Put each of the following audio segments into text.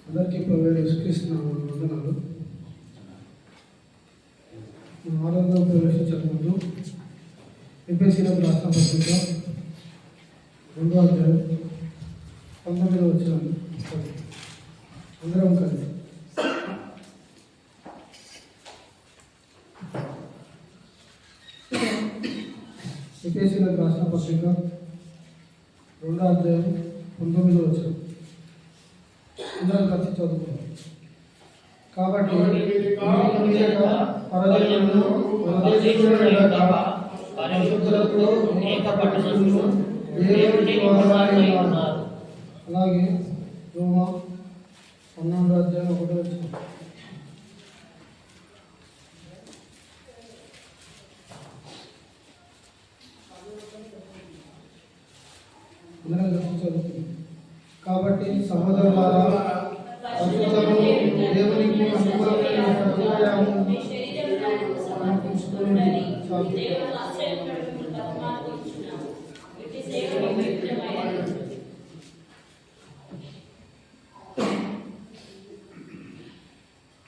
అందరికీ ప్రవేశ యేసుక్రీస్తు వందనాలు. ఆరోగ్యం ప్రవేశించక ముందు ఎఫెసీయులకు రాసిన పత్రిక 2వ అధ్యాయం 19వ వచనం అందరం కలిసి ఎఫెసీయులకు రాసిన పత్రిక 2వ అధ్యాయం 19వ వచనం అందరం కలిసి చదువుకుందాం. కాబట్టి అలాగే రోమా 12వ అధ్యాయం 1వ వచనం అందరం కలిసి చదువుకుందాం. కాబట్టి సహోదరులారా, దేవునికి అనుకూలమైన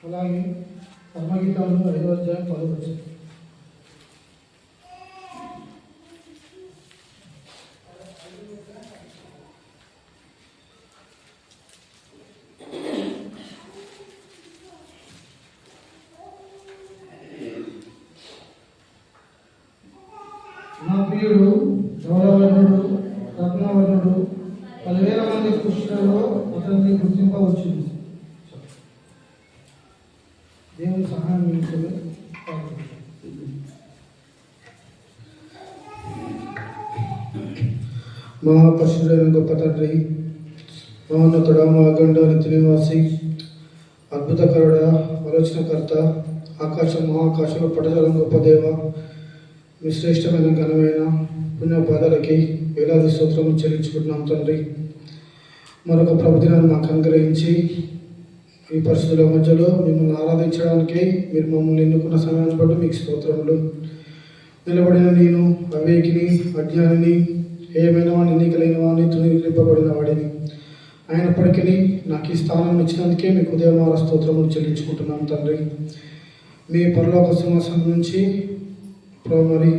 అలాగే కర్మగీతాలు 5వ అధ్యాయం 10వ వచనం నా ప్రియుడు గౌరవవర్ణుడు రత్నవర్ణుడు 10,000 మంది పురుషులలో అతన్ని గుర్తింపవచ్చింది. దేవుని సహాయం నిమిత్తమే మహాపరిశుద్ధుడైన గొప్ప తండ్రి, మహోన్నతుడా, మా అఖండ నిత్య నివాసి, అద్భుతకరుడ, ఆలోచనకర్త, ఆకాశం మహాకాశంలో పడజలం గొప్ప దేవ, మీ శ్రేష్టమైన ఘనమైన పుణ్యపాదాలకి వేలాది స్తోత్రము చెల్లించుకుంటున్నాం తండ్రి. మరొక ప్రభుదినాన్ని మాకు అనుగ్రహించి ఈ పరిస్థితుల మధ్యలో మిమ్మల్ని ఆరాధించడానికి మీరు మమ్మల్ని ఎన్నుకున్న సమయాన్ని బట్టి మీకు స్తోత్రములు. నిలబడిన నేను అవేకిని, అజ్ఞానిని, ఏమైనా వాడిని, ఎన్నికలైన వాడిని, తుణీకరింపబడిన వాడిని అయినప్పటికీ నాకు ఈ స్థానం ఇచ్చినందుకే మీకు ఉదయమాల స్తోత్రములు చెల్లించుకుంటున్నాం తండ్రి. మీ పరలోక సింహాసనం నుంచి మరి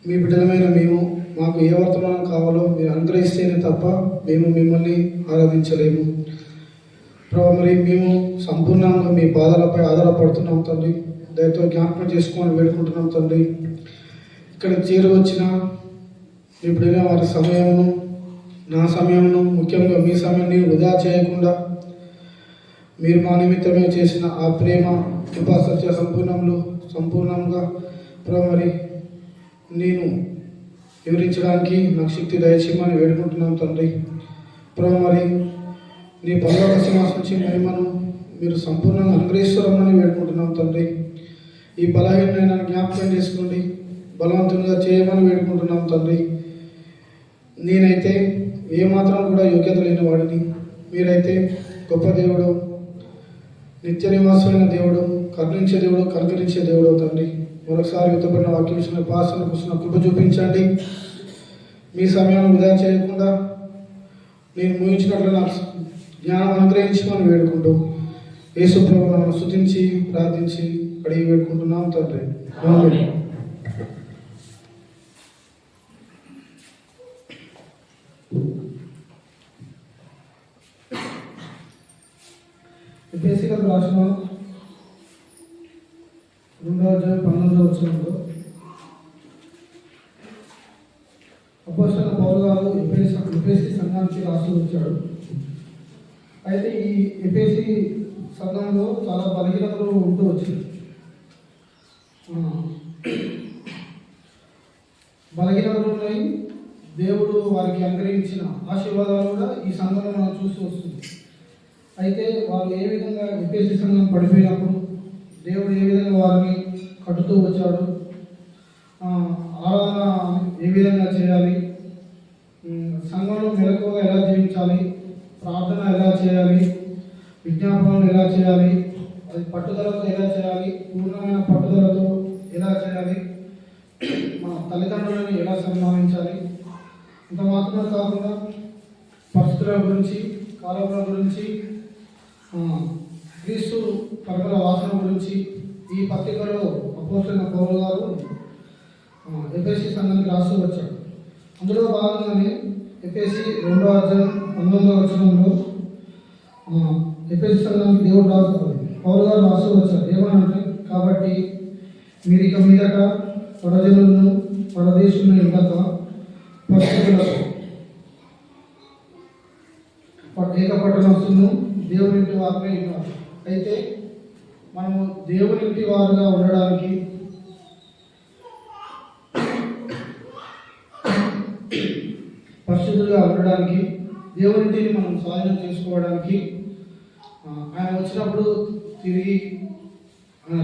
మీ బిడ్డలమైన మేము మాకు ఏ వర్తమానం కావాలో మీరు అనుగ్రహిస్తేనే తప్ప మేము మిమ్మల్ని ఆరాధించలేము. మరి మేము సంపూర్ణంగా మీ పాదాలపై ఆధారపడుతున్నాం తండ్రి. దయతో జ్ఞాపకం చేసుకొని వేడుకుంటున్నాం తండ్రి. ఇక్కడికి చేరువచ్చిన మీ బిడ్డల వారి సమయమును, నా సమయమును, ముఖ్యంగా మీ సమయాన్ని వృధా చేయకుండా మీరు మా నిమిత్తమే చేసిన ఆ ప్రేమ, కృపా, సత్య సంపూర్ణంగా మరి నేను వివరించడానికి నాకు శక్తి దయచేయమని వేడుకుంటున్నాం తండ్రి. మరి నీ పరలోక సింహాసనం నుంచి మహిమను మీరు సంపూర్ణంగా అనుగ్రహిస్తారని వేడుకుంటున్నాం తండ్రి. ఈ బలహీనమైన జ్ఞాపకం చేసుకోండి, బలవంతంగా చేయమని వేడుకుంటున్నాం తండ్రి. నేనైతే ఏమాత్రం కూడా యోగ్యత లేని వాడిని, మీరైతే గొప్ప దేవుడు, నిత్య నివాసమైన దేవుడు, కరుణించే దేవుడు, కనికరించే దేవుడు తండ్రి. మరొకసారి యుద్ధపడిన వాక్యం విషయంలో పాసన కూర్చున్న కృప చూపించండి. మీ సమయాన్ని వృధా చేయకుండా నేను ముగించినట్లు నాకు జ్ఞానం అనుగ్రహించమని వేడుకుంటూ యేసు ప్రభువును స్తుతించి ప్రార్థించి అడిగి వేడుకుంటున్నాం తండ్రి. ఆమేన్. ఎఫెసీయులకు రాసిన 2వ అధ్యాయం 19వ వచనంలో అపోస్తలుడైన పౌలు గారు ఎఫెసీ సంఘానికి రాసి వచ్చాడు. అయితే ఈ ఎఫెసీ సంఘంలో చాలా బలహీనతలు ఉంటూ వచ్చింది. బలహీనతలు ఉన్నాయి. దేవుడు వారికి అనుగ్రహించిన ఆశీర్వాదాలు కూడా ఈ సంఘంలో మనం చూస్తూ వస్తుంది. అయితే వాళ్ళు ఏ విధంగా ఎఫెసీ సంఘం పడిపోయినప్పుడు దేవుడు ఏ విధంగా వారిని కట్టుతూ వచ్చాడు, ఆరాధన ఏ విధంగా చేయాలి, సంఘంలో మెలకువగా ఎలా జీవించాలి, ప్రార్థన ఎలా చేయాలి, విజ్ఞాపనలు ఎలా చేయాలి, అది పట్టుదలతో ఎలా చేయాలి, పూర్ణమైన పట్టుదలతో ఎలా చేయాలి, మన తల్లిదండ్రులను ఎలా సన్మానించాలి, ఇంత మాత్రమే కాకుండా పరిస్థితుల గురించి, కాలముల గురించి, క్రీస్తు పరకల వాసన గురించి ఈ పత్రికలో అపోస్తలుడైన పౌలు గారు ఎఫెసీ సంఘానికి రాస్తూ వచ్చాడు. అందులో భాగంగానే ఎఫెసీ 2వ అధ్యాయం 19వ వచనంలో ఎఫెసీ సంఘానికి దేవుడు పౌలు గారు రాస్తూ వచ్చారు. ఏమనంటే, కాబట్టి మీరు ఇక మీదట పరజనులను పరదేశులను ఉండక పరిస్థితులకు ఏకపట్టణస్తులను దేవుని ఇంటి వారుగా ఉన్నారు. అయితే మనము దేవుని ఇంటి వారుగా ఉండడానికి పరిశుద్ధులుగా ఉండడానికి, దేవునింటిని మనం స్వాధీనం చేసుకోవడానికి, ఆయన వచ్చినప్పుడు తిరిగి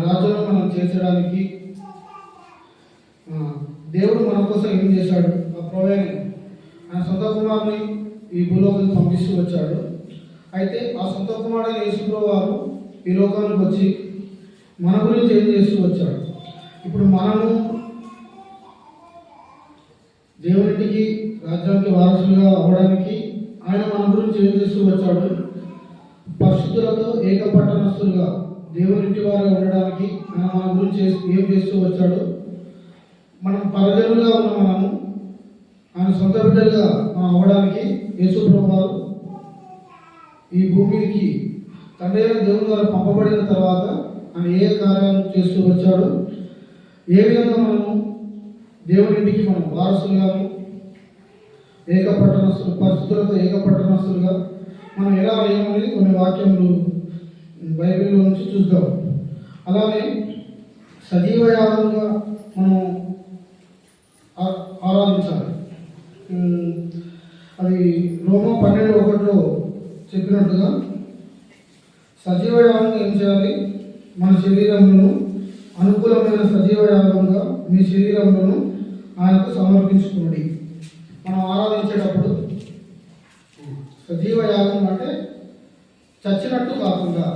రాజులను మనం చేర్చడానికి దేవుడు మన కోసం ఏం చేశాడు? ఆ ప్రొవైడ్ ఆయన సొంత కుమారుని ఈ భూలోకానికి పంపిస్తూ వచ్చాడు. అయితే ఆ సొంత కుమారుడైన యేసుప్రభువు వారు ఈ లోకానికి వచ్చి మన గురించి ఏం చేస్తూ వచ్చాడు? ఇప్పుడు మనము దేవునికి రాజ్యానికి వారసులుగా అవ్వడానికి ఆయన మన గురించి ఏం చేస్తూ వచ్చాడు? పరిశుద్ధులతో ఏకపట్టణస్తులుగా దేవునింటి వారుగా ఉండడానికి ఆయన మన గురించి ఏం చేస్తూ వచ్చాడు? మనం పరజనులుగా ఉన్న మనము ఆయన సొంత బిడ్డలుగా మనం అవ్వడానికి యేసుప్రభువు వారు ఈ భూమికి తండ్రి అయిన దేవుని ద్వారా పంపబడిన తర్వాత ఆయన ఏ కార్యాలను చేస్తూ వచ్చాడు? ఏ విధంగా మనము దేవునింటికి మనం వారసులుగాను ఏకపట్టణస్తులు పరిస్థితులతో ఏకపట్టణస్తులుగా మనం ఎలా అయ్యామనేది కొన్ని వాక్యములు బైబిల్లో నుంచి చూద్దాం. అలానే సజీవ యాగంగా మనం ఆరాధించాలి. అది రోమా 12:1 చెప్పినట్టుగా సజీవ యాగంగా ఏం చేయాలి? మన శరీరంలో అనుకూలమైన సజీవ యాగంగా మీ శరీరంలో ఆయనకు సమర్పించుకోండి. మనం ఆరాధించేటప్పుడు సజీవ యాగం అంటే చచ్చినట్టు కాకుండా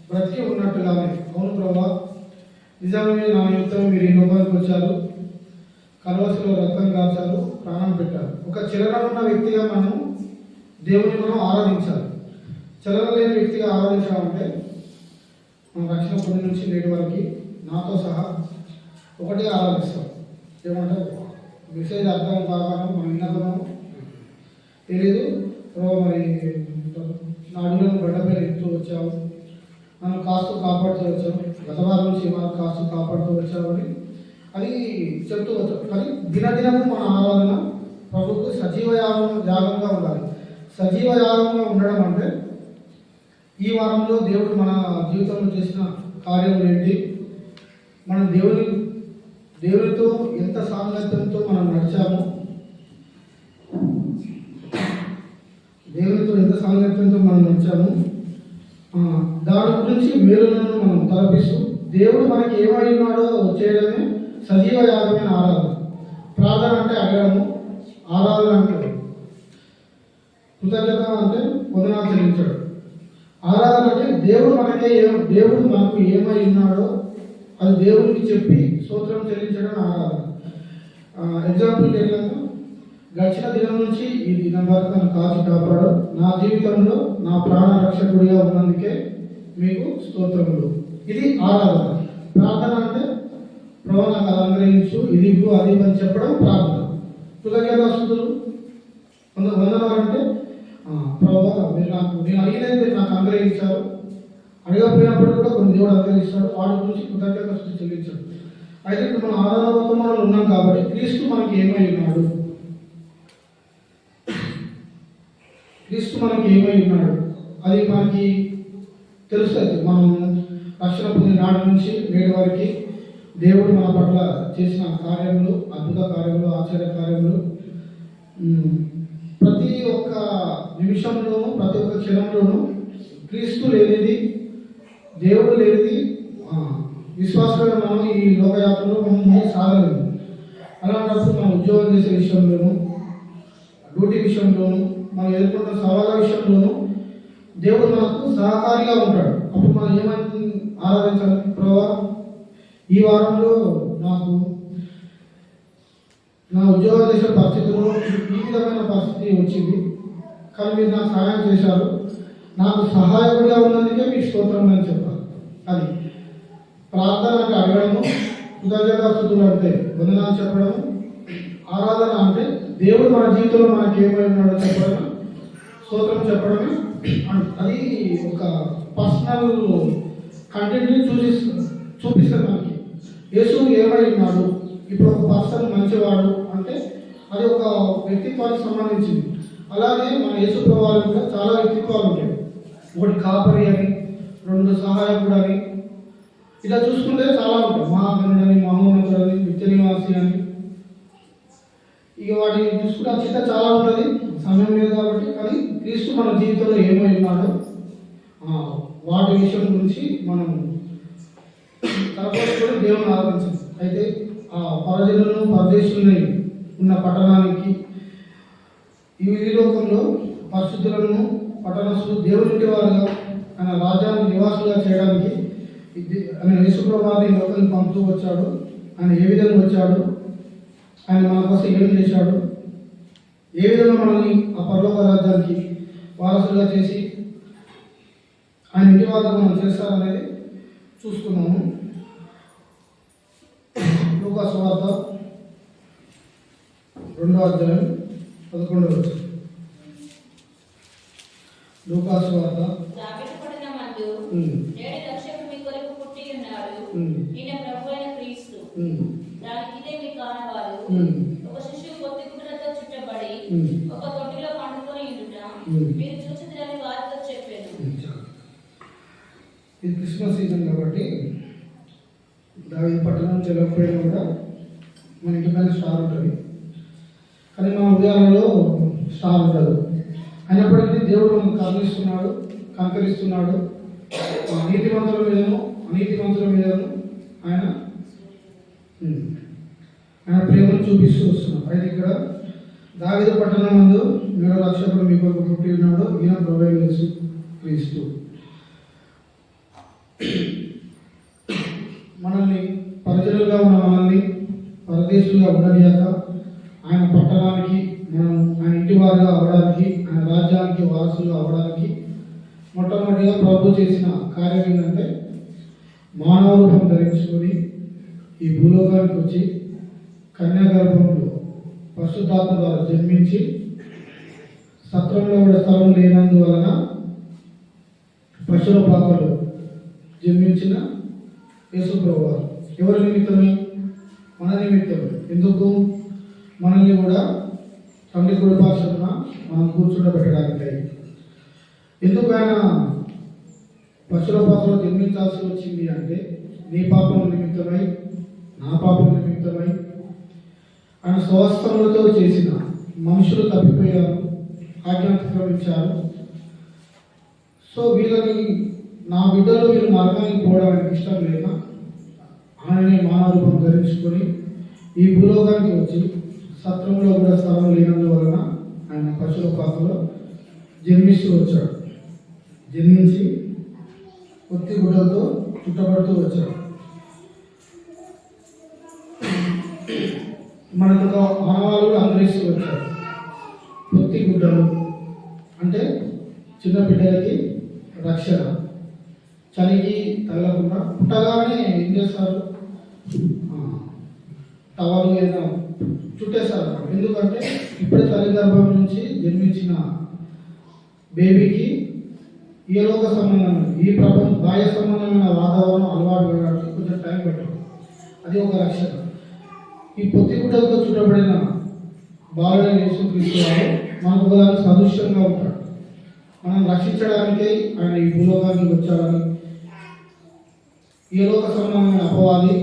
బ్రతికి ఉన్నట్టుగానే, అవును ప్రభా నిజమే నా నిమిత్తం మీరు ఈ లోకానికి వచ్చారు, కలవసిలో రక్తం కాచారు, ప్రాణం పెట్టారు. ఒక చలనం ఉన్న వ్యక్తిగా మనం దేవుని మనం ఆరాధించాలి. చలనం లేని వ్యక్తిగా ఆరాధించాలంటే మనం రక్షణ పొంది నుంచి నేటి వరకు నాతో సహా ఒకటే ఆరాధిస్తాం. ఏమంటే మెసేజ్ అర్థం కాకుండా మనం విన్నదనం తెలీదు. మరి నా అడుగులను గడ్డపై ఎత్తూ వచ్చావు, నన్ను కాస్తూ కాపాడుతూ వచ్చావు, గత వారం నుంచి మనం కాస్తూ కాపాడుతూ వచ్చామని అది చెప్తూ వచ్చాం. కానీ దినదినము మన ఆరాధన ప్రభుకు సజీవ యాగంగా ఉండాలి. సజీవ యాగంగా ఉండడం అంటే ఈ వారంలో దేవుడు మన జీవితంలో చేసిన కార్యం ఏంటి, మన దేవునితో ఎంత సాంగత్యంతో మనం నడిచాము, దేవునితో ఎంత సాంగత్యంతో మనం నడిచాము, దాని గురించి మేలులను మనం తలపిస్తూ దేవుడు మనకి ఏమై ఉన్నాడో చేయడమే సజీవ యాగమైన ఆరాధన. ప్రార్థన అంటే అడగడము, ఆరాధన అంటే కృతజ్ఞత అంటే వందనాలు చెల్లించడం. ఆరాధన అంటే దేవుడు మనకు ఏమై ఉన్నాడో అది దేవుడికి చెప్పి స్తోత్రం చెల్లించడం ఆరాధన. ఎగ్జాంపుల్ ఏంటంటే, గడిచిన దినం నుంచి ఈ దినం వరకు నన్ను కాచి కాపాడు, నా జీవితంలో నా ప్రాణ రక్షకుడిగా ఉన్నందుకే మీకు స్తోత్రములు. ఇది ఆరాధన. ప్రార్థన అంటే ప్రభు నాకు అది అనుగ్రహించు, ఇది అది అని చెప్పడం ప్రార్థన. కృతజ్ఞతాస్తుతులు వందనాలంటే ప్రభు నేను అడిగినది మీరు నాకు అనుగ్రహించారు, అడగకపోయినప్పుడు కూడా కొన్ని దేవుడు అనుగ్రహిస్తాడు, వాటి గురించి కృతజ్ఞతాస్తుతులు చెల్లించాడు. అయితే ఇప్పుడు మనం ఆరాధన వర్తమానంలో ఉన్నాం కాబట్టి క్రీస్తు మనకి ఏమై ఉన్నాడు, క్రీస్తు మనకి ఏమై ఉన్నాడు అది మనకి తెలుస్తుంది. మనం రక్షణ పొందిన నాటి నుంచి నేటి వరకు దేవుడు మన పట్ల చేసిన కార్యములు, అద్భుత కార్యములు, ఆశ్చర్య కార్యములు, ప్రతి ఒక్క నిమిషంలోనూ ప్రతి ఒక్క క్షణంలోనూ క్రీస్తు లేనిది, దేవుడు లేనిది విశ్వాసంగా మనం ఈ లోకయాత్రలో మనం సాగలేదు. అలాంటప్పుడు మనం ఉద్యోగం చేసే విషయంలోనూ, డ్యూటీ విషయంలోనూ, మనం ఎదుర్కొంటున్న సవాళ్ళ విషయంలోనూ దేవుడు మనకు సహకారిగా ఉంటాడు. అప్పుడు మనం ఏమని ఆరాధించాలి? ప్రభా ఈ వారంలో నాకు నా ఉద్యోగం చేసే పరిస్థితుల్లో ఈ విధమైన పరిస్థితి వచ్చింది, కానీ మీరు నాకు సహాయం చేశారు, నాకు సహాయకుడిగా ఉన్నందుకే మీకు స్తోత్రం అని చెప్పాలి. అది ప్రార్థన అంటే అడగడము, కృతజ్ఞతాస్తుతులు అంటే వందనాలు చెప్పడము, ఆరాధన అంటే దేవుడు మన జీవితంలో మనకి ఏమై ఉన్నాడో చెప్పడమే, స్తోత్రం చెప్పడమే. అది ఒక పర్సనల్ కంటెంట్ని చూపిస్తుంది మనకి. యేసు ఏమై ఉన్నాడు, ఇప్పుడు ఒక పర్సన్ మంచివాడు అంటే అది ఒక వ్యక్తిత్వానికి సంబంధించింది. అలాగే మన యేసు ప్రభువారు కూడా చాలా వ్యక్తిత్వాలు ఉంటాయి. ఒకటి కాపరి అని, రెండు సహాయకుడు అని, ఇలా చూసుకుంటే చాలా ఉంటాయి. మహాగణుడని, మహోన్నతుడని, నిత్య నివాసి అని, ఇక వాటిని చూసుకుంటే ఆ చిట్ట చాలా ఉంటుంది, సమయం లేదు కాబట్టి. కానీ క్రీస్తు మన జీవితంలో ఏమై ఉన్నాడో వాటి విషయం గురించి మనం తరపున దేవుని ఆరాధించాలి. అయితే ఆ పరజనులను పరదేశులని ఉన్న పట్టణానికి ఈ లోకంలో పరిశుద్ధులను పట్టణస్తులు దేవుని వారుగా ఆయన రాజ్యాన్ని నివాసులుగా చేయడానికి ఆయన యేసుప్రభువారిని ఈ లోకానికి పంపుతూ వచ్చాడు. ఆయన ఏ విధంగా వచ్చాడు, ఆయన మన కోసం ఏం చేశాడు, ఏ విధంగా మనల్ని ఆ పరలోక రాజ్యానికి వారసులుగా చేసి ఆయన ఇంటి వారు మనం చేస్తారనేది చూసుకున్నాము. లూకా సువార్త 2వ అధ్యాయం 11వ వచనం. లూకా సువార్త ఒక శిశువు కొద్ది గుడ్డలతో చుట్టబడి ఒక తొట్టిలో పండుకొని ఉండుట మీరు చూచితిరని వారితో చెప్పాను. ఇది క్రిస్మస్ సీజన్ కాబట్టి దావీదు పట్టణం తెలియకపోయినా కూడా మన ఇంటి పైన స్టార్ ఉంటుంది, కానీ మన ఉదయాలలో స్టార్ ఉండదు. అయినప్పటికీ దేవుడు మనం కరుణిస్తున్నాడు, కంకరిస్తున్నాడు. నీతిమంతుల మీదను అనీతిమంతుల మీదను ఆయన ప్రేమను చూపిస్తూ వస్తున్నాడు. అయితే ఇక్కడ దావీదు పట్టణం నందు మీలో రక్షకుడు మీ కొరకు పుట్టి ఉన్నాడు, ఈయన ప్రభువైన యేసు క్రీస్తు. మనల్ని పరిచయులుగా ఉన్న మనల్ని పరదేశులుగా ఉండనియాక ఆయన పట్టణానికి మనం ఆయన ఇంటి వారిగా అవ్వడానికి, ఆయన రాజ్యానికి వారసులుగా అవ్వడానికి మొట్టమొదటిగా ప్రభు చేసిన కార్యం ఏంటంటే మానవ రూపం ధరించుకొని ఈ భూలోకానికి వచ్చి కన్యాగర్భంలో పరిశుద్ధాత్మ ద్వారా జన్మించి సత్రంలో కూడా స్థలం లేనందువలన పశువుల పాకలు జన్మించిన యేసు ప్రభువారు ఎవరి నిమిత్తమే? మన నిమిత్తమే. ఎందుకు? మనల్ని కూడా తండ్రి కుడిపార్శ్వన మనం కూర్చుండబెట్టడానికి. ఎందుకు ఆయన పశువుల పాకలో జన్మించాల్సి వచ్చింది అంటే నీ పాపం నిమిత్తమై, నా పాపం నిమిత్తమై ఆయన స్వస్థములతో చేసిన మనుషులు తప్పిపోయారు, ఆజ్ఞాతిక్రమించారు. సో వీళ్ళని నా బిడ్డలు వీళ్ళు నరకానికి పోవడానికి ఇష్టం లేక ఆయనని మానవ రూపం ధరించుకొని ఈ భూలోకానికి వచ్చి సత్రంలో కూడా స్థలం లేనందువలన ఆయన పశువుల పాకలో జన్మిస్తూ వచ్చాడు. జన్మించి కొద్ది గుడ్డలతో చుట్టబడుతూ వచ్చాడు. మనకు ఆనవాళ్ళు అనుగ్రహిస్తూ వచ్చాడు. పొత్తి గుడ్డలు అంటే చిన్న బిడ్డలకి రక్షణ, చలికి తగలకుండా. పుట్టగానే ఏం చేస్తారు? టవలు ఏదైనా చుట్టేస్తారు. ఎందుకంటే ఇప్పుడే తల్లి గర్భం నుంచి జన్మించిన బేబీకి ఏ లోక సంబంధం, ఈ ప్రపంచ బాహ్య సంబంధమైన వాతావరణం అలవాటు పడడానికి కొంచెం టైం పడుతుంది. అది ఒక రక్షణ. ఈ పొత్తి గుడ్డలతో చుట్టబడిన బాలుడైన యేసుక్రీస్తు వారు మనకు ఒకదాని సదృశ్యంగా ఉంటాడు. మనం రక్షించడానికై ఆయన ఈ భూలోకానికి వచ్చాడని, ఈ లోక సంబంధమైన అపవాది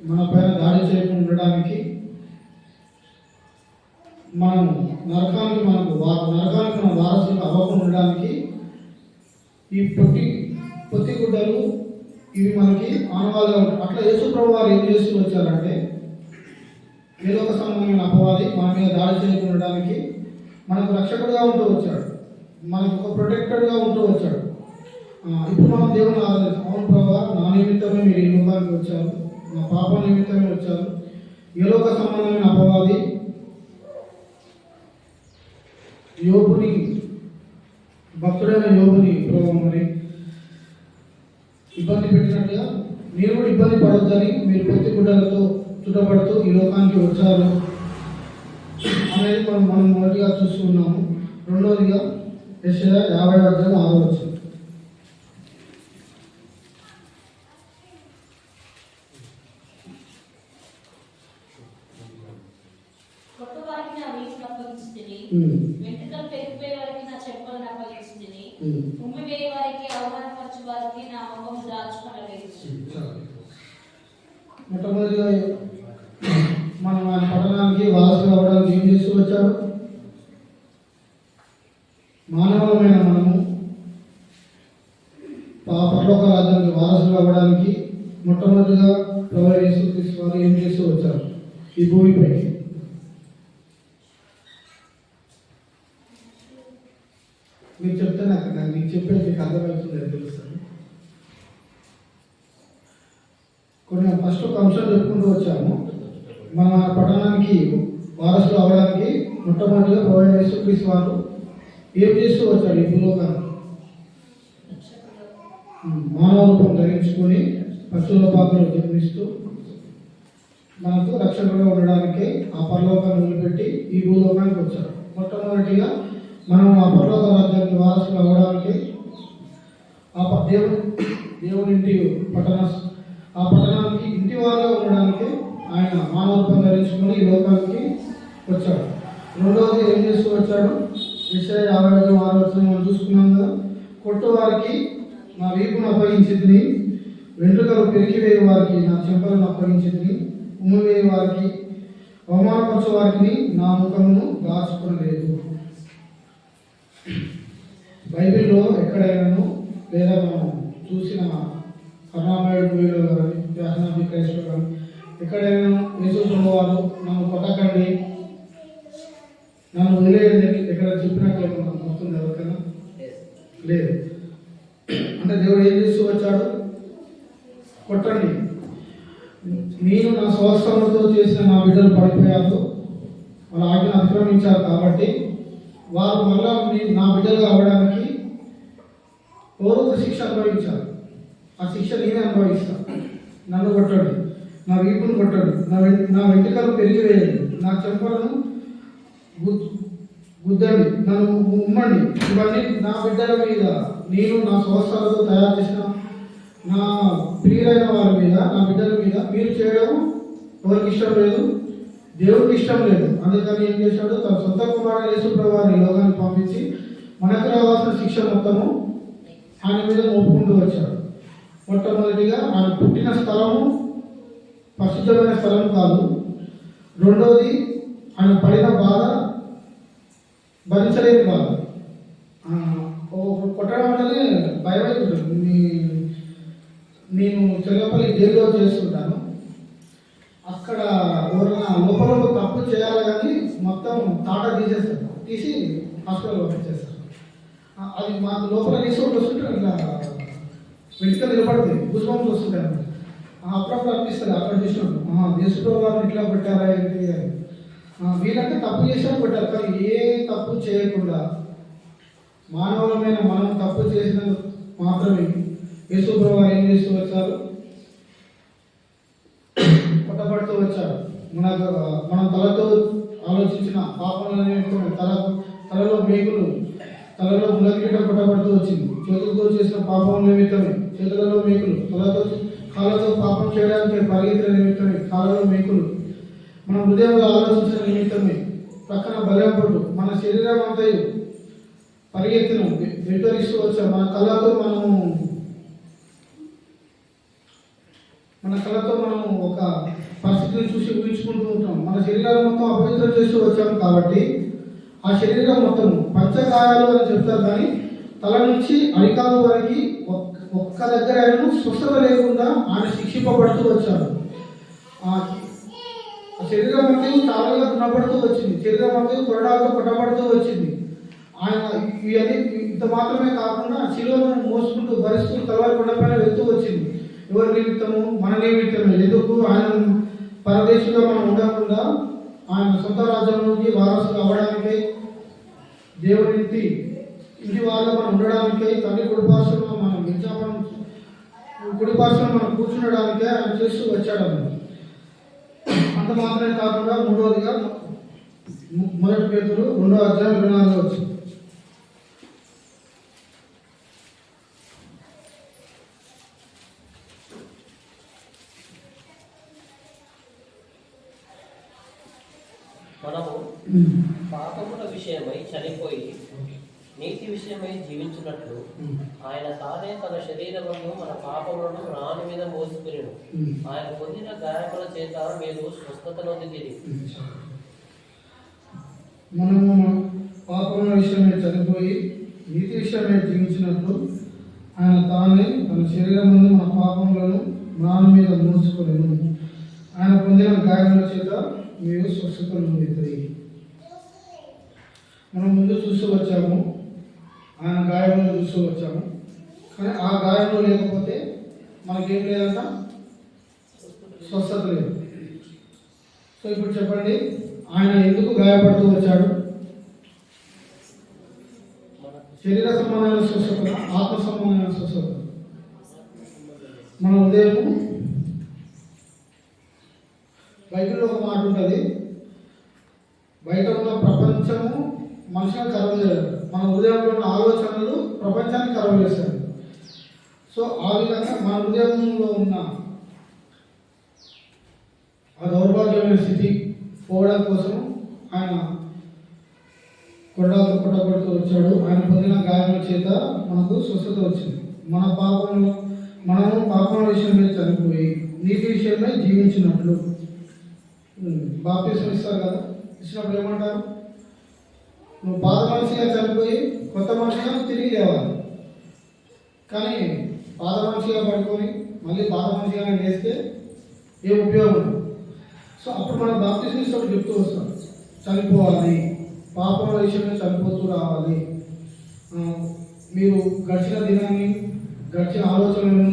మన పైన దాడి చేయకుండా ఉండడానికి, మనం నరకానికి మనం వారసులు అవ్వకుండా ఉండడానికి ఈ పొత్తి గుడ్డలు ఇవి మనకి ఆనవాలుగా ఉంటాయి. అట్లా యేసు ప్రభు వారు ఏం చేస్తూ వచ్చారంటే ఏదో ఒక సంబంధమైన అపవాది మన మీద దాడి చేయకుండా ఉండడానికి మనకు రక్షకుడుగా ఉంటూ వచ్చాడు, మనకు ఒక ప్రొటెక్టెడ్గా ఉంటూ వచ్చాడు. ఇప్పుడు మనం దేవుని ఆరాధిస్తాం. అవును ప్రభా, నా నిమిత్తమే మీరు ఈ లోకానికి వచ్చారు, నా పాప నిమిత్తమే వచ్చారు. ఏ లోక సంబంధమైన అపవాది యోబుని భక్తుడైన యోగుని ప్రభావ మరి ఇబ్బంది పెట్టినట్టుగా మీరు కూడా ఇబ్బంది పడొద్దని మీరు పొత్తి గుడ్డలతో చుట్టబడుతూ ఈ లోకానికి వచ్చారు అనేది మనం మొదటిగా చూస్తున్నాము. రెండవదిగా యెషయా 50:6 కొట్టువారికి నా వీపును అప్పగించితిని, వెంట్రుకలు పెరిగిపోయే వారికి నా చెప్పులను అప్పగించితిని, ఉమ్మి వేయ వారికి అవమానపరచు వారికి నా ముఖము దాచుకొనలేదు. మొట్టమొదటిగా మనం ఆయన పట్టణానికి వారసులు అవ్వడానికి ఏం చేస్తూ వచ్చాడు? మానవులమైన మనము పరలోక రాజ్యానికి వారసులు అవ్వడానికి మొట్టమొదటిగా ప్రభువైన యేసుక్రీస్తు వారు ఏం చేస్తూ వచ్చారు ఈ భూమిపైకి? మీరు చెప్తే నాకు మీకు చెప్పేది మీకు అర్థమవుతుంది తెలుస్తుంది. కొన్ని ఫస్ట్ ఒక అంశం చెప్పుకుంటూ వచ్చాము. మన పట్టణానికి వారసులు అవ్వడానికి మొట్టమొదటిగా ప్రభువైన యేసుక్రీస్తు వారు ఏం చేస్తూ వచ్చాడు? ఈ భూలోకాన్ని మానవ రూపం ధరించుకొని పశువుల పాత్రలో జన్మిస్తూ మనకు రక్షకుడుగా ఉండడానికి ఆ పరలోకాన్ని వదిలిపెట్టి ఈ భూలోకానికి వచ్చాడు. మొట్టమొదటిగా మనం ఆ పరలోక రాజ్యానికి వారసులు అవ్వడానికి ఆ దేవుని ఇంటి ఆ పట్టణానికి ఇంటి వారుగా ఉండడానికి ఆయన మానవ రూపం ధరించుకొని ఈ లోకానికి వచ్చాడు. రెండవది ఏం చేస్తూ వచ్చాడు? యెషయా 50:6 మనం చూసుకున్నాం కదా. కొట్టు వారికి నా వీపును అప్పగించితిని, వెంట్రుకలు పెరిగివేయ వారికి నా చెంపలను అప్పగించితిని, ఉమ్మివేయ వారికి అవమానపరచు వారికి నా ముఖమును దాచుకోలేదు. బైబిల్లో ఎక్కడైనాను లేదా మనం చూసిన కరుణామయుడు మూవీలో కానీ ప్యాషన్ ఆఫ్ ది క్రైస్ట్లో కానీ ఎక్కడైనా యేసు వారు నన్ను కొట్టకండి, నన్ను వదిలేయండి ఎక్కడ చెప్పినట్టు మనకు గుర్తుంది ఎవరికైనా? లేదు. అంటే దేవుడు ఏం చేస్తూ వచ్చాడు? కొట్టండి, నేను నా స్వస్థలతో చేసిన నా బిడ్డలు పడిపోయారు, వాళ్ళ ఆజ్ఞను అతిక్రమించారు కాబట్టి వారు మళ్ళా నా బిడ్డలుగా అవ్వడానికి పూర్వక శిక్ష అనుభవించారు. ఆ శిక్ష నేనే అనుభవిస్తాను. నన్ను కొట్టండి, నా వీపును కొట్టండి, నా వెంట్రుకలు పెరిగివేయండి, నా చెంపలను గుద్దండి, నన్ను ఉమ్మండి. ఇవన్నీ నా బిడ్డల మీద, నేను నా స్వస్థలతో తయారు చేసిన నా ప్రియులైన వారి మీద, నా బిడ్డల మీద మీరు చేయడం ఎవరికి ఇష్టం లేదు, దేవుడికి ఇష్టం లేదు. అందుకని ఏం చేశాడు? తన సొంత కుమారుడు యేసుప్రభువు వారిని లోకానికి పంపించి మనకు రావాల్సిన శిక్ష మొత్తము ఆయన మీద మోపుకుంటూ వచ్చాడు. మొట్టమొదటిగా ఆయన పుట్టిన స్థలము పరిశుద్ధమైన స్థలం కాదు. రెండవది ఆయన పడిన బాధ భరించలేని బాధ. కొట్టడం అంటేనే భయమైపోతుంది. నేను చెల్లపల్లి జైల్లో చేస్తుంటాను. అక్కడ ఎవరైనా లోపల తప్పు చేయాలి కానీ మొత్తం తాట తీసేస్తారు, తీసి హాస్పిటల్ పంపించేస్తారు. అది మాకు లోపల రిసోర్ట్ వస్తుంటే ఇలా వెంటనే నిలబడుతుంది, గుజ్బంస్ వస్తుంటాయి అన్నమాట. అప్పుడప్పుడు అనిపిస్తుంది అక్కడ చూసినప్పుడు యేసుప్రభువు వారిని ఇట్లా పెట్టారా ఏంటి అని. వీళ్ళంటే తప్పు చేశారు పెట్టారు, కానీ ఏ తప్పు చేయకుండా మానవులమైన మనం తప్పు చేసిన మాత్రమే యేసుప్రభువు వారు ఏం చేస్తూ వచ్చారు? కొట్టబడుతూ వచ్చారు. మన తలతో ఆలోచించిన పాపంలోనే తలలో మేకులు, తలలో ములగిట కొట్టబడుతూ వచ్చింది. చేతులతో చేసిన పాపం నిమిత్తమే చేతులలో మేకులు, కాళ్ళతో పాపం చేయడానికి పరిగెత్తిన నిమిత్తమే కాళ్ళలో మేకులు, మన హృదయంలో ఆలోచించిన నిమిత్తమే ప్రక్కన బలపడు, మన శరీరం అంతా పరిగెత్తిన వెంటరిస్తూ వచ్చాం. మన కళ్ళతో మనం ఒక పరిస్థితిని చూసి ఊహించుకుంటూ ఉంటాం. మన శరీరాలు మొత్తం అపవిత్రం చేస్తూ వచ్చాము కాబట్టి ఆ శరీరం మొత్తం పంచగాయాలు అని చెప్తారు, కానీ తల నుంచి అరికాలు వరకు ఒక్క దగ్గర ఆయన స్వస్థత లేకుండా ఆయన శిక్షింపబడుతూ వచ్చాడు. ఆ శరీరం అంతా చాలా గుణపడుతూ వచ్చింది, శరీరం అంతా కొరడాలతో కొట్టబడుతూ వచ్చింది. ఆయన ఇవన్నీ ఇంత మాత్రమే కాకుండా శిలువను మోసుకుంటూ భరిస్తూ తలవారి కొండపైన వెళ్తూ వచ్చింది. ఎవరి నిమిత్తము? మన నిమిత్తమే. ఎందుకు? ఆయన పరదేశంగా మనం ఉండకుండా ఆయన సొంత రాజ్యం నుండి వారసులు అవ్వడానికి దేవుడింటి ఇంటి వాళ్ళు మనం ఉండడానికే, తండ్రి కుడిపార్శ్వంలో మనం విజ్ఞాపనం కుడిపార్శ్వంలో మనం కూర్చుండడానికే ఆయన చేస్తూ వచ్చాడు. అంత మాత్రమే కాకుండా మూడవదిగా 1 పేతురు 2:24 వచ్చింది. మనము పాపముల విషయమై చనిపోయి నీతి విషయమై జీవించినట్లు ఆయన తానే తన శరీరమును మన పాపములను రాని మీద మోసుకునేను. ఆయన పొందిన గాయముల చేత మీరు స్వస్థత నొందితిరి. మనము పాపముల విషయమై చనిపోయి నీతి విషయమై జీవించినట్లు ఆయన తానే తన శరీరమును మన పాపములను రాని మీద మోసుకునేను. ఆయన పొందిన గాయముల చేత మీరు స్వస్థత నొందితిరి. మనం ముందు చూస్తూ వచ్చాము, ఆయన గాయంలో చూస్తూ వచ్చాము. కానీ ఆ గాయంలో లేకపోతే మనకేం లేదంట, స్వస్థత లేదు. సో ఇప్పుడు చెప్పండి, ఆయన ఎందుకు గాయపడుతూ వచ్చాడు? శరీర సంబంధమైన స్వస్థత, ఆత్మ సంబంధమైన స్వస్థత. మన ఉదయము బైబిల్లో ఒక మాట ఉంటుంది, బయట ఉన్న ప్రపంచము మనుషులను కరవ చేయదు, మన హృదయంలో ఉన్న ఆలోచనలు ప్రపంచాన్ని కరవ చేస్తాయి. సో ఆ విధంగా మన హృదయంలో ఉన్న ఆ దౌర్భాగ్యమైన స్థితి పోవడం కోసం ఆయన కొరడాలతో కొట్టబడుతూ వచ్చాడు. ఆయన పొందిన గాయముల చేత మనకు స్వస్థత వచ్చింది. మనము పాపం విషయమై చనిపోయి నీతి విషయమై జీవించినట్లు. బాప్తిస్మం ఇస్తారు కదా, ఇచ్చినప్పుడు ఏమంటారు? నువ్వు పాత మనిషిగా చనిపోయి కొత్త మనిషిగా తిరిగి లేవాలి. కానీ పాత మనిషిగా పడుకొని మళ్ళీ పాత మనిషిగానే వేస్తే ఏం ఉపయోగం? సో అప్పుడు మనం బాప్తిస్మం ఇచ్చినప్పుడు చెప్తూ వస్తాం, చనిపోవాలి, పాపం విషయంలో చనిపోతూ రావాలి. మీరు గడిచిన దినాన్ని, గడిచిన ఆలోచనలను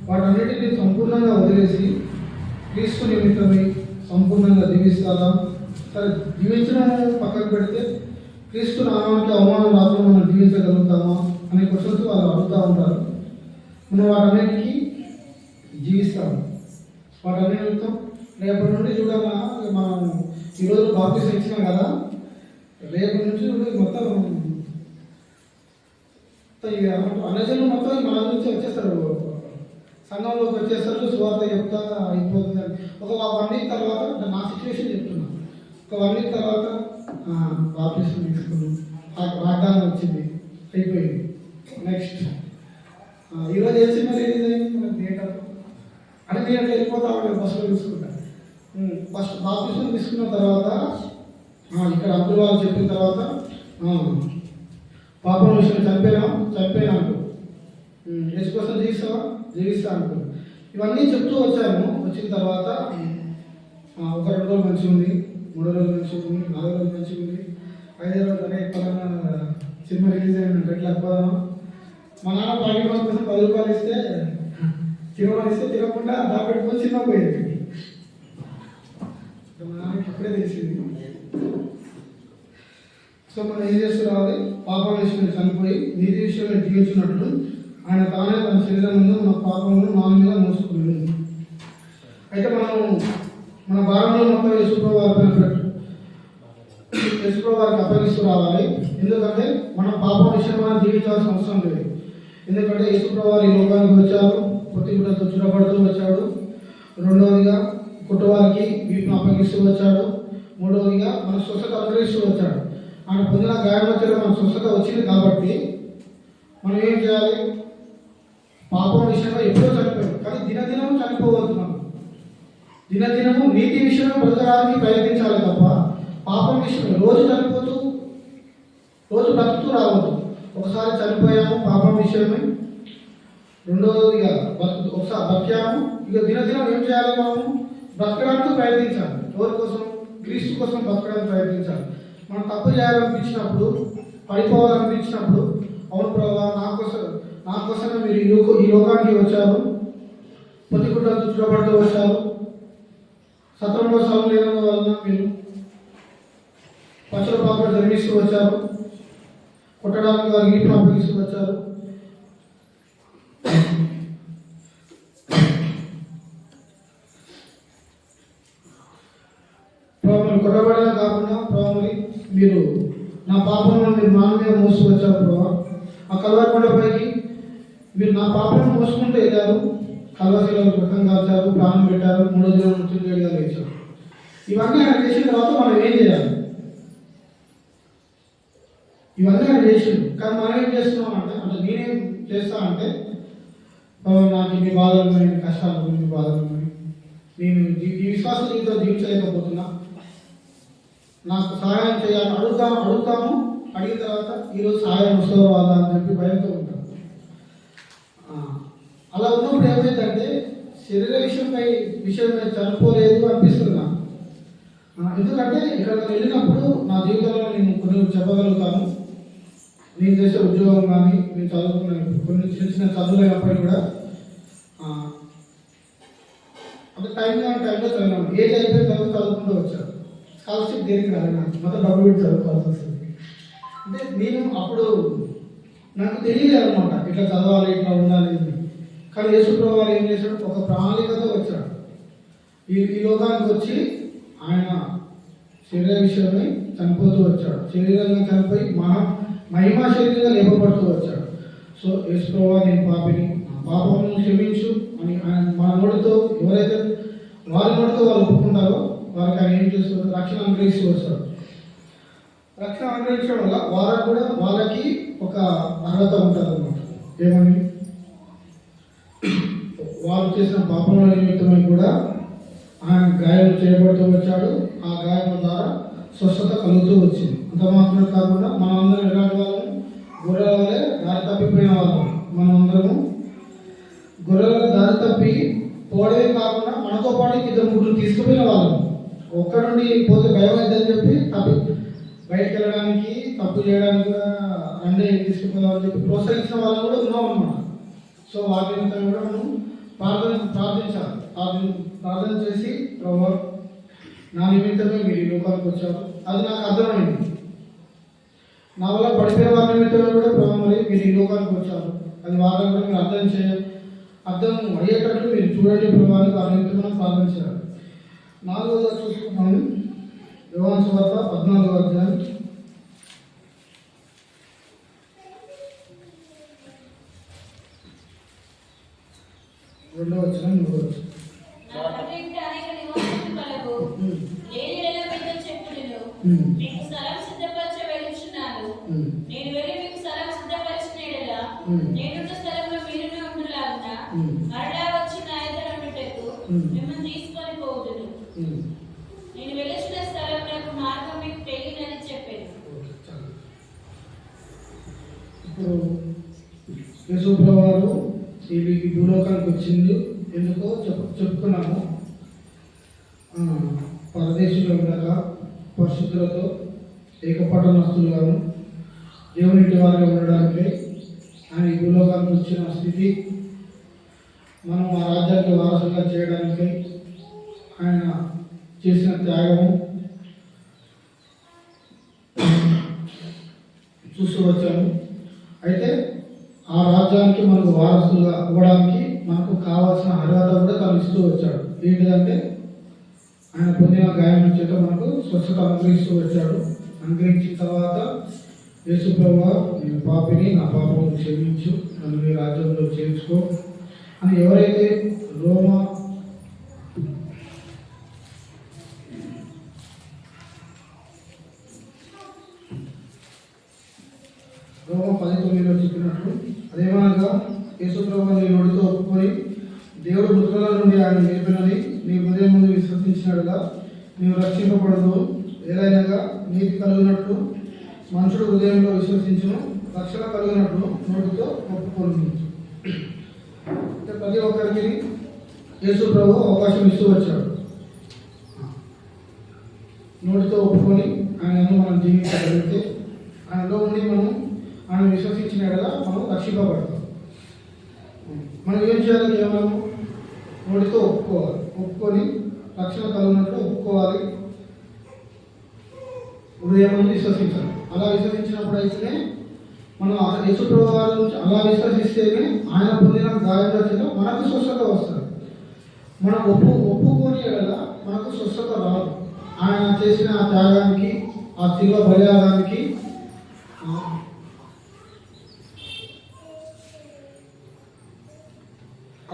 వాటన్నిటిని సంపూర్ణంగా వదిలేసి క్రీస్తు నిమిత్తమై సంపూర్ణంగా జీవిస్తారా? సరే, జీవించడం పక్కకు పెడితే క్రీస్తు నామానికి అవమానం రాకుండా మనం జీవించగలుగుతామా అనే క్వశ్చన్స్ వాళ్ళు అడుగుతూ ఉంటారు. మనం వాటన్నిటికీ జీవిస్తాము. వాటన్నిటితో రేపటి నుండి చూడాలా, మనం ఈరోజు బాప్తిస్మం ఇచ్చినాం కదా, రేపు నుంచి మొత్తం అనజనులు మొత్తం మన నుంచి వచ్చేస్తారు, సంఘంలోకి వచ్చేస్తారు, సువార్త చెప్తా అయిపోతుందని. ఒక 1 వీక్ తర్వాత, నా సిచ్యువేషన్ చెప్తున్నా, ఒక 1 వీక్ తర్వాత బాప్తిస్మం తీసుకున్నాం, వాగ్దానం వచ్చింది, అయిపోయింది. నెక్స్ట్ ఈరోజు ఏ సినిమా రిలీజ్ అయింది మనకు థియేటర్ అని నేను అట్లా వెళ్ళిపోతా ఉంటాను, బస్సులో చూసుకుంటా. ఫస్ట్ బాప్తిస్మం తీసుకున్న తర్వాత ఇక్కడ అబ్దుల్ వాళ్ళు చెప్పిన తర్వాత పాపం విషయం చనిపోయినా అనుకో, యేసు కోసం జీవిస్తా అనుకో, ఇవన్నీ చెప్తూ వచ్చాను. వచ్చిన తర్వాత ఒక 2 రోజులు మంచిగా ఉంది, 3 రోజులు మంచిగా ఉంది, 4 రోజులు మంచిగా ఉంది, 5వ రోజు ఎక్కడన్నా సినిమా రిలీజ్ అయిన ఎట్లా పోదామా. మా నాన్న పాకెట్ మనీ కోసం 10 రూపాయలు ఇస్తే తినకుండా దాపెట్టుకొని సినిమా పోయేది. మా నాన్నకి అప్పుడే తెలిసింది. సో మనం ఏం చేస్తూ రావాలి? పాపం విషయంలో చనిపోయి నీతి విషయంలో జీవించినట్లు ఆయన తానే తన శరీరం ముందు మన పాపములను మన మీద మోసుకున్నాడు. అయితే మన భారంలో మొత్తం యేసుప్రభువు వారికి అప్పగిస్తూ రావాలి. ఎందుకంటే మన పాపం విషయం మనం జీవించాల్సిన అవసరం లేదు. ఎందుకంటే యేసుప్రభువు వారు ఈ లోకానికి వచ్చారు, పొత్తిగుడ్డతో చుట్టబడుతూ వచ్చాడు. రెండవదిగా కుటుంబానికి వీటిని అప్పగిస్తూ వచ్చాడు. మూడవదిగా మన స్వస్థత అనుగ్రహిస్తూ వచ్చాడు. ఆయన పొందిన గాయమచ్చలో మన స్వస్థత వచ్చింది కాబట్టి మనం ఏం చేయాలి? పాపం విషయంలో ఎప్పుడో చనిపోయాడు, కానీ దినదినము చనిపోవద్దు. మనం దినదినము నీతి విషయంలో బ్రతకడానికి ప్రయత్నించాలి తప్ప పాపం విషయంలో రోజు చనిపోతూ రోజు బ్రతుకుతూ రావద్దు. ఒకసారి చనిపోయాము పాపం విషయమే, రెండవదిగా ఒకసారి బతికాము, ఇక దినదినం ఏం చేయాలి? మనం బ్రతకడానికి ప్రయత్నించాలి. ఎవరి కోసం? క్రీస్తు కోసం బ్రతకడానికి ప్రయత్నించాలి. మనం తప్పు చేయాలనిపించినప్పుడు, పడిపోవాలనిపించినప్పుడు, అవును ప్రభావ నా కోసమే మీరు ఈ లోకానికి వచ్చారు, పొత్తిగుడ్డతో చుట్టబడుతూ వచ్చారు, సత్రంలో స్థలం లేనందు వలన మీరు పచ్చల పాపలు జన్మిస్తూ వచ్చారు, కొట్టడానికి వారు ఈటను అప్పగిస్తూ వచ్చారు. ప్రభావం కొట్టబడిన కాకుండా ప్రభావం మీరు నా పాపంలో మీరు నా మీద మోస్తూ వచ్చారు ప్రభావ. ఆ కల్వారి కొండపైకి మీరు నా పాపను మోసుకుంటూ వెళ్ళారు. కల్వశిలో రకం కాల్చారు, ప్రాణం పెట్టారు, 3 దినాలు మృత్యుంజయుడిగా లేచారు. ఇవన్నీ ఆయన చేసిన తర్వాత మనం ఏం చేయాలి? ఇవన్నీ ఆయన చేసిండు. కానీ మనం ఏం చేస్తున్నాం అంటే నేనేం చేస్తా అంటే నాకు ఇన్ని బాధలు ఉన్నాయి, ఇన్ని కష్టాలు ఉన్నాయి, ఇన్ని బాధలు ఉన్నాయి, నేను ఈ విశ్వాస జీవితం జీవించలేకపోతున్నా, నాకు సహాయం చేయాలి అడుగుతాము. అడిగిన తర్వాత ఈరోజు సహాయం వస్తుందో వాళ్ళ అని చెప్పి భయంతో ఉంటాం. అలా ఉన్నప్పుడు ఏమైందంటే శరీర విషయం మీద చనిపోలేదు అనిపిస్తుంది నాకు. ఎందుకంటే ఇక్కడ వెళ్ళినప్పుడు నా జీవితంలో నేను కొన్ని చెప్పగలుగుతాను. నేను చేసే ఉద్యోగం కానీ నేను చదువుకున్న కొన్ని చిన్న చిన్న చదువులైనప్పటికీ కూడా అంటే టైంలో చదివాను. ఏజ్ అయిపోయిన తర్వాత చదువుకుంటూ వచ్చాను. స్కాలర్షిప్ దేనికి రాలేదు, నాకు మొత్తం డబ్బులు పెట్టి చదువుకోవాల్సి వస్తుంది. అంటే నేను అప్పుడు నాకు తెలియదు అనమాట ఇట్లా చదవాలి, ఇట్లా ఉండాలి. కానీ యేసుప్రభువు వారు ఏం చేశాడు? ఒక ప్రణాళికతో వచ్చాడు. ఈ లోకానికి వచ్చి ఆయన శరీర విషయమై చనిపోతూ వచ్చాడు. శరీరంగా చనిపోయి మహిమా శరీరంగా లేపబడుతూ వచ్చాడు. సో యేసుప్రభువా నేను పాపిని, నా పాపమును క్షమించు అని ఆయన మన నోటితో ఎవరైతే వారి నోటితో వాళ్ళు ఒప్పుకుంటారో వారికి ఆయన ఏం చేస్తారు? రక్షణ అనుగ్రహిస్తూ వచ్చాడు. రక్షణ అనుగ్రహించడం వల్ల వాళ్ళకి ఒక అర్హత ఉంటుంది అన్నమాట. ఏమని? వారు చేసిన పాపముల నిమిత్తమై కూడా ఆయన గాయం చేయబడుతూ వచ్చాడు. ఆ గాయం ద్వారా స్వస్థత కలుగుతూ వచ్చింది. అంత మాత్రమే కాకుండా మనమందరం ఎలాంటి వాళ్ళము? గొర్రెల వల్లే దారి తప్పిపోయిన వాళ్ళం. మనమందరము గొర్రెల దారి తప్పి పోవడమే కాకుండా మనతో పాటు 2-3 తీసుకుపోయిన వాళ్ళము. ఒక్కడి నుండి పోతే భయం అవుతుందని చెప్పి బయటకు వెళ్ళడానికి, తప్పు చేయడానికి రండి తీసుకుపోదామని చెప్పి ప్రోత్సహించిన వాళ్ళు కూడా ఉన్నాం అన్నమాట. సో వాటి నిమిత్తం కూడా మనం ప్రార్థించాలి. ప్రార్థన చేసి ప్రభువా నా నిమిత్తమే మీరు ఈ లోకానికి వచ్చారు, అది నాకు అర్థమైంది. నా వల్ల పడిపోయే వారి నిమిత్తమే కూడా ప్రభు మరి మీరు ఈ లోకానికి వచ్చారు, అది వాళ్ళని కూడా మీరు అర్థం అయ్యేటట్లు మీరు చూడండి ప్రభు అని వారి నిమిత్తమే ప్రార్థన చేయాలి. 4వ చూసుకున్నాము. యోహాను సువార్త 14వ అధ్యాయం 2వ వచనం 3వ వచనం. మీకు స్థలం సిద్ధపరచ వెళ్ళుచున్నాను. నేను వెళ్ళి మీకు స్థలం సిద్ధపరిచిన యెడల నేనున్న స్థలంలో మీరును ఉండులాగున మరలా వచ్చి నా ఎదుట ఉండుటకు మిమ్మల్ని తీసుకొని పోవుదును. నేను వెళ్ళుచున్న స్థలంలో మార్గం మీకు తెలియదని చెప్పాను. ఇప్పుడు యేసుప్రభువు వారు ఈ భూలోకానికి వచ్చింది ఎందుకో చెప్పుకున్నాము. పరదేశంలో ఉండగా పరిశుద్ధులతో ఏకపట్టణస్తులుగాను దేవునింటి వారిగా ఉండడానికి ఆయన ఈ భూలోకానికి వచ్చిన స్థితి, మనం ఆ రాజ్యానికి వారసుగా చేయడానికి ఆయన చేసిన త్యాగము చూస్తూ వచ్చాము. అయితే ఆ రాజ్యానికి మనకు వారసులుగా అవ్వడానికి మనకు కావాల్సిన అర్హత కూడా తను ఇస్తూ వచ్చాడు. ఏంటిదంటే ఆయన పొందిన గాయం చేత మనకు స్వస్థత అనుగ్రహిస్తూ వచ్చాడు. అనుగ్రహించిన తర్వాత యేసుప్రభువా నేను పాపిని, నా పాపము క్షమించు, నన్ను నీ రాజ్యంలో చేర్చుకో అని ఎవరైతే రోమా 19లో చెప్పినట్లు అదేమనగా యేసుప్రభువు నీ నోటితో ఒప్పుకొని దేవుడు మృతుల నుండి ఆయన లేపినని నీ హృదయం ముందు విశ్వసించినట్లుగా నీవు రక్షింపబడదు. ఏదైనా నీతి కలిగినట్లు మనుషుడు హృదయంలో విశ్వసించును, రక్షణ కలిగినట్లు నోటితో ఒప్పుకొని. అంటే ప్రతి ఒక్కరికి యేసుప్రభువు అవకాశం ఇస్తూ వచ్చాడు. నోటితో ఒప్పుకొని ఆయనను మనం జీవించగలిగితే ఆయనలో ఉండి మనం ఆయన విశ్వసించిన ఎడల మనం రక్షింపబడతాం. మనం ఏం చేయాలి? కేవలం నోటితో ఒప్పుకోవాలి, ఒప్పుకొని రక్షణ కలిగినట్లు ఒప్పుకోవాలి, హృదయం విశ్వసించాలి. అలా విశ్వసించినప్పుడు అయితేనే మనం యేసుప్రభు వారు అలా విశ్వసిస్తేనే ఆయన పొందిన గాయాల చేత మనకు స్వస్థత వస్తుంది. మనం ఒప్పుకొని కదా మనకు స్వస్థత రాదు. ఆయన చేసిన ఆ త్యాగానికి, ఆ శిలువ బలియాగానికి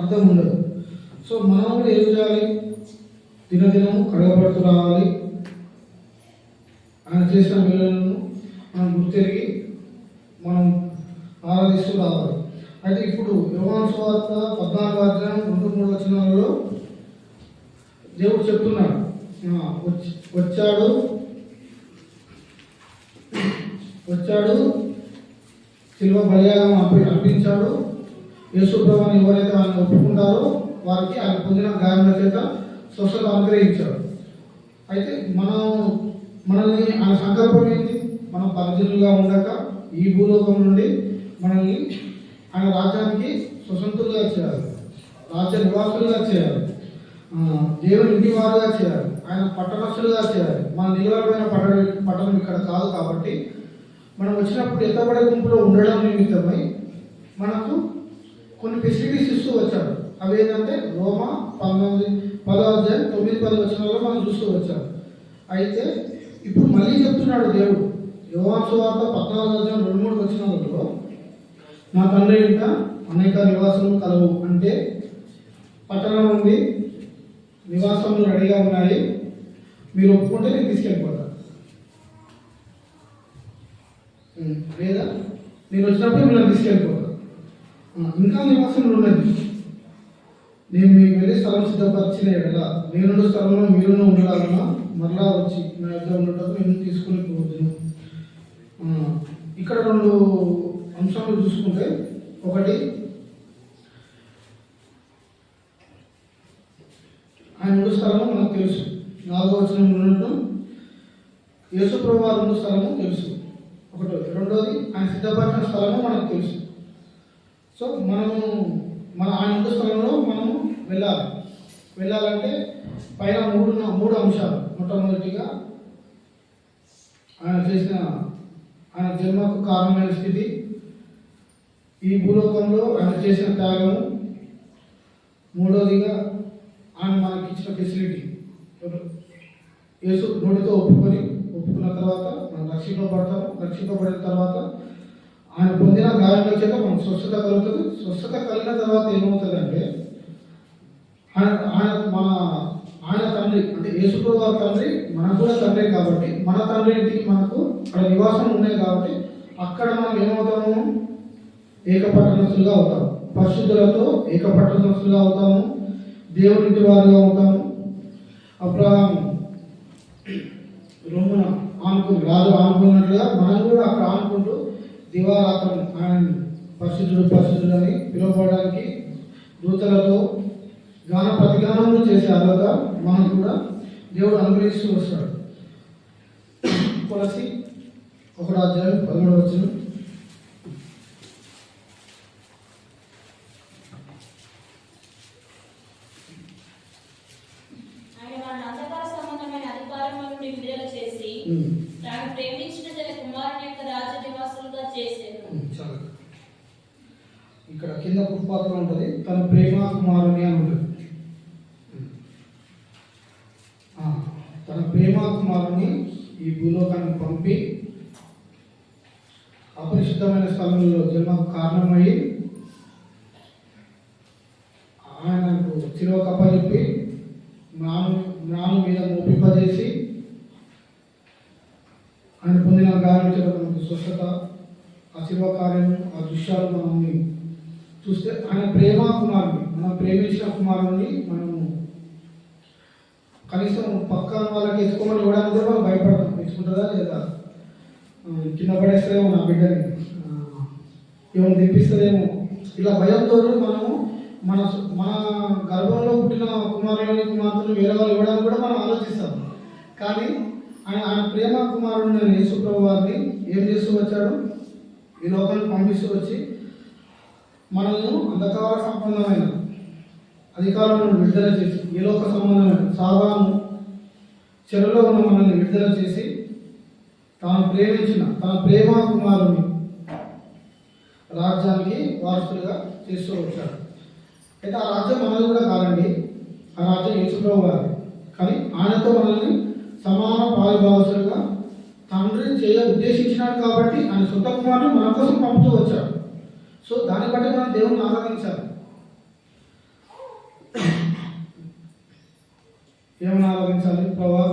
అర్థం ఉండదు. సో మనం కూడా ఏం చేయాలి? దినదినము కడగబడుతూ రావాలి. ఆయన చేసిన మేలులను మనం గుర్తెరిగి మనం ఆరాధిస్తూ రావాలి. అయితే ఇప్పుడు యోహాను సువార్త 14:2-3 దేవుడు చెప్తున్నాడు, వచ్చాడు శిలువ బలియాగం అర్పించాడు. యేసు ప్రభువుని ఎవరైతే ఆయన ఒప్పుకుంటారో వారికి ఆయన పొందిన గాయముల చేత స్వస్థత అనుగ్రహించాడు. అయితే మనల్ని ఆయన సంకల్పం ఏంటి? మనం పరిజనులుగా ఉండక ఈ భూలోకం నుండి మనల్ని ఆయన రాజ్యానికి స్వతంత్రులుగా చేయాలి, రాజ్య నివాసులుగా చేయాలి, దేవుని ఇంటి వారుగా చేయాలి, ఆయన పట్టణస్తులుగా చేయాలి. మన నిలవమైన పట్టణం ఇక్కడ కాదు కాబట్టి మనం వచ్చినప్పుడు ఎత్తబడే గుంపులో ఉండడం నిమిత్తమై మనకు కొన్ని ఫెసిలిటీస్ ఇస్తూ వచ్చాడు. అవి ఏంటంటే రోమా 10:9-10 మనం చూస్తూ వచ్చాడు. అయితే ఇప్పుడు మళ్ళీ చెప్తున్నాడు దేవుడు యోహాను సువార్త 14:2-3 నా తండ్రి ఇంట అనేక నివాసములు కలవు అంటే పట్టణం నుండి నివాసములు రెడీగా ఉన్నాయి, మీరు ఒప్పుకుంటే నేను తీసుకెళ్ళిపోతాను, లేదా నేను వచ్చినప్పుడు మిమ్మల్ని తీసుకెళ్ళిపోతాను. ఇంకా నివాసములు ఉన్నది, నేను మీకు వెళ్ళి స్థలం సిద్ధపరిచిన ఎడలా నేనుండు స్థలంలో మీరును ఉండలాగున మరలా వచ్చి నా దగ్గర ఉండటం నేను తీసుకుని పోవద్దును. ఇక్కడ 2 అంశాలు చూసుకుంటే, ఒకటి ఆయన ఉండు స్థలము మనకు తెలుసు, 4వ వచనంలో ఉండటం యేసు ప్రభువు వారు ఉండు స్థలము తెలుసు. ఒకటి. రెండోది ఆయన సిద్ధపరిచిన స్థలము మనకు తెలుసు. సో ఆయన ఉండు స్థలంలో మనము వెళ్ళాలంటే పైన 3 అంశాలు. మొట్టమొదటిగా ఆయన జన్మకు కారణమైన స్థితి, ఈ భూలోకంలో ఆయన చేసిన త్యాగము, మూడోదిగా ఆయన మనకి ఇచ్చిన ఫెసిలిటీ. యేసు నోటితో ఒప్పుకున్న తర్వాత మనం రక్షింపబడిన తర్వాత ఆయన పొందిన గాయాల చేత మనకు స్వస్థత కలుగుతుంది. స్వస్థత కలిగిన తర్వాత ఏమవుతుందంటే ఆయన తండ్రి అంటే యేసుప్రభు వారి తండ్రి మనకు కూడా తండ్రి కాబట్టి మన తండ్రి ఇంటికి మనకు అక్కడ నివాసం ఉన్నాయి కాబట్టి అక్కడ మనం ఏమవుతాము? ఏకపట్టణస్తులుగా అవుతాము, పరిశుద్ధులతో ఏకపట్టణస్తులుగా అవుతాము, దేవుని ఇంటి వారుగా అవుతాము. అబ్రహాము రొమ్మున రాజు ఆనుకున్నట్లుగా మనం కూడా అక్కడ ఆనుకుంటూ దివారాత్రం ఆయన పరిశుద్ధుడు అని పిలువబడడానికి దూతలతో ప్రతిగానములు చేసే అర్హత మనం కూడా దేవుడు అనుగ్రహిస్తూ వస్తాడు. కొలసి 1:13 ఆయన మన అంధకార సంబంధమైన అధికారముల నుండి విడుదల చేసి తాను ప్రేమించిన తన కుమారుని యొక్క రాజ్య నివాసులుగా చేసేను. ఇక్కడ కింద ఫుట్పాత్లో ఉంటుంది, తన ప్రేమ కుమారుని అని ఉంటుంది. తన ప్రేమ కుమారుని ఈ భూలోకానికి పంపి అపరిశుద్ధమైన స్థలంలో జన్మకు కారణమయ్యి ఆయనకు శిలువ కప్పచెప్పి జ్ఞానం మీద మోపింపజేసి ఆయన పొందిన గాయాల చేత మనకు స్వస్థత, ఆ శిలువ కార్యము, ఆ దృశ్యాలు మనల్ని చూస్తే ఆయన ప్రేమ కుమారుని, మనం ప్రేమించిన కుమారుని మనము కనీసం పక్కన వాళ్ళకి ఎత్తుకోమని ఇవ్వడానికి కూడా మనం భయపడతాం. ఎత్తుకుంటుందా లేదా, కింద పడేస్తుందేమో నా బిడ్డని, ఏమైనా తెప్పిస్తుందేమో, ఇలా భయంతో మనము మన గర్భంలో పుట్టిన కుమార్తెలు వేరే వాళ్ళు ఇవ్వడానికి కూడా మనం ఆలోచిస్తాం. కానీ ఆయన ప్రేమ కుమారుడు యేసుప్రభు వారిని ఏం చేస్తూ వచ్చాడు? ఈ లోకానికి పంపిస్తూ వచ్చి మనల్ని అంధకార సంబంధమైన అధికారులను విడుదల చేసి, ఈ లోక సంబంధమైన సాధారణ చెరలో ఉన్న మనల్ని విడుదల చేసి తాను ప్రేమించిన తన ప్రేమ కుమారుని రాజ్యానికి వారసులుగా చేస్తూ వచ్చాడు. అయితే ఆ రాజ్యం మనది కూడా కాదండి, ఆ రాజ్యం యేసుప్రభు వారి. కానీ ఆయనతో మనల్ని సమాన పాలుభాగస్తులుగా తండ్రి ఉద్దేశించినాడు కాబట్టి ఆయన సొంత కుమారుని మన కోసం పంపుతూ వచ్చాడు. సో దాన్ని బట్టి మనం దేవుని ఆరాధించాలి. ఏమని ఆరాధించాలి? ప్రభా,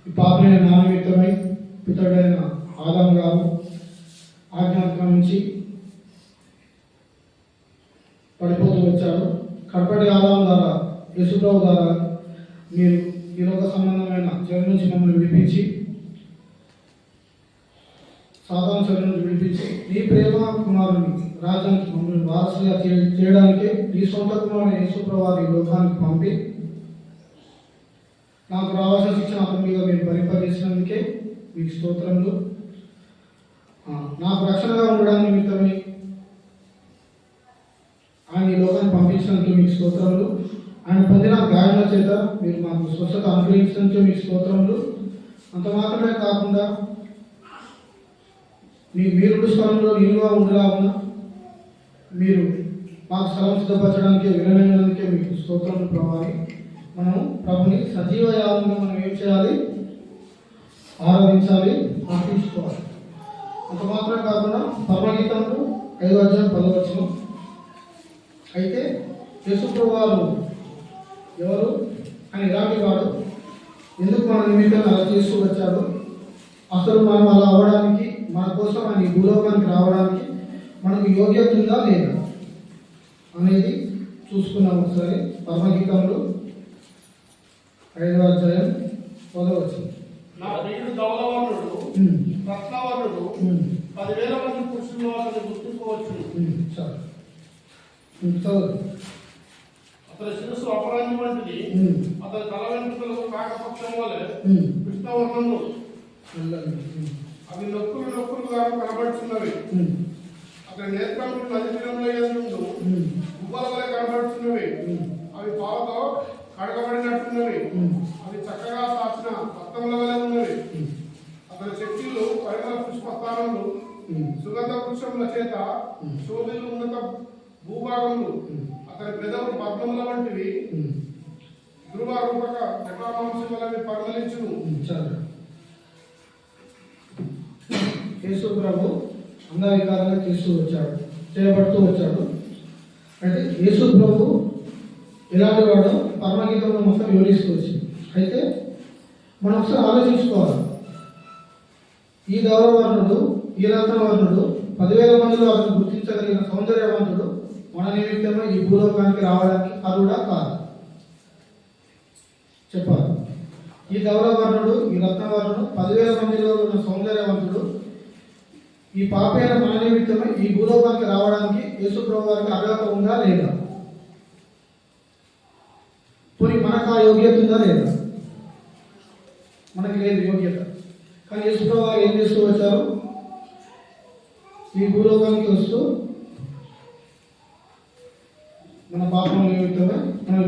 ఈ పాపలైన నా నిమిత్తమై పితడైన ఆదాం గారు ఆజ్ఞాత్మ నుంచి పడిపోతూ వచ్చాడు. కడపటి ఆదాం ద్వారా, యేసుప్రభు ద్వారా మీరు ఈ లోక సంబంధమైన చెడు నుంచి మమ్మల్ని విడిపించి, సాతాను చెడు నుంచి విడిపించి నీ ప్రేమ కుమారుని రాజ్యానికి మమ్మల్ని వారసుగా చేయడానికే నీ సొంత కుమారుని యేసుప్రభు వారి లోకానికి పంపి నాకు రావాల్సిన శిక్షణ అతని మీద మీరు భరింపజేసినందుకే మీకు స్తోత్రములు. నాకు రక్షణగా ఉండడానికి నిమిత్తమై ఆయన ఈ లోకాన్ని పంపించినందుకు మీకు స్తోత్రములు. ఆయన పొందిన గాయముల చేత మీరు మాకు స్వస్థత అనుగ్రహించినందుకు మీకు స్తోత్రములు. అంత మాత్రమే కాకుండా మీరు స్థలంలో నిలువ ఉండలాగున మీరు మాకు స్థలం సిద్ధపరచడానికి విలువైనందుకే మీకు స్తోత్రములు ప్రభావి. మనం ప్రభుని సజీవ యాగంగా మనం ఏం చేయాలి? ఆరాధించాలి, ప్రార్థించుకోవాలి. అంత మాత్రమే కాకుండా పరమగీతంలో 5వ అధ్యాయం 10వ వచనం, అయితే యేసుప్రభు వారు ఎవరు? ఆయన ఇలాంటి వాడు, ఎందుకు మన నిమిత్తం అలా చేస్తూ వచ్చాడు, అసలు మనం అలా అవ్వడానికి, మన కోసం ఆయన ఈ భూలోకానికి రావడానికి మనకు యోగ్యత ఉందా లేదా అనేది చూసుకున్నాం ఒకసారి. పరమగీతంలో 5వ అధ్యాయం 10వ వచనం. నా ప్రియుడు ధవలవర్ణుడు, రత్నవర్ణుడు, 10,000 మంది పురుషులు అతను గుర్తుకోవచ్చు. అతని శిరస్సు అపరాంజి వంటిది, అతని తల వెంట్రుకలు కాకపక్షం వలె కృష్ణవర్ణము, అవి నొక్కులుగా కనబడుతున్నవి. అతని నేత్రములు నది తీరంలో ఎందుండు గుబ్బల వలె కనబడుతున్నవి. అవి పాలతో కడగబడినట్టున్నవి. అవి చక్కగా సాచిన రక్తముల వలె ఉన్నవి. అతని శక్తులు పరిమళ పుష్పస్థానములు, సుగంధ వృక్షముల చేత శోభిలు ఉన్నత భూభాగములు. అతని పెదవులు పద్మముల వంటివి, ధ్రువ రూపక జటామాంసం వలె పరిమళించును. యేసు ప్రభు అంగవికారంగా చేయబడుతూ వచ్చాడు. అయితే యేసు ప్రభు ఇలాంటి వాడు పరమగీతంలో మొత్తం వివరిస్తూ వచ్చింది. అయితే మనం ఒకసారి ఆలోచించుకోవాలి. ఈ గౌరవర్ణుడు, ఈ రత్నవర్ణుడు 10,000 మందిలో అతను గుర్తించగలిగిన సౌందర్యవంతుడు మన నిమిత్తమే ఈ భూలోకానికి రావడానికి అర్హుడా కాదు చెప్పాలి. ఈ గౌరవర్ణుడు, ఈ రత్నవర్ణుడు 10,000 మందిలో ఉన్న సౌందర్యవంతుడు ఈ పాపైన మన నిమిత్తమై ఈ భూలోకానికి రావడానికి యేసుప్రభు వారికి అర్హత ఉందా లేదా? పోనీ మనకు ఆ యోగ్యత ఉందా లేదా? మనకి లేదు యోగ్యత. కానీ యేసుప్రభు వారు ఏం చేస్తూ వచ్చారు? ఈ భూలోకానికి వస్తూ మన పాపం నిమిత్తమై మన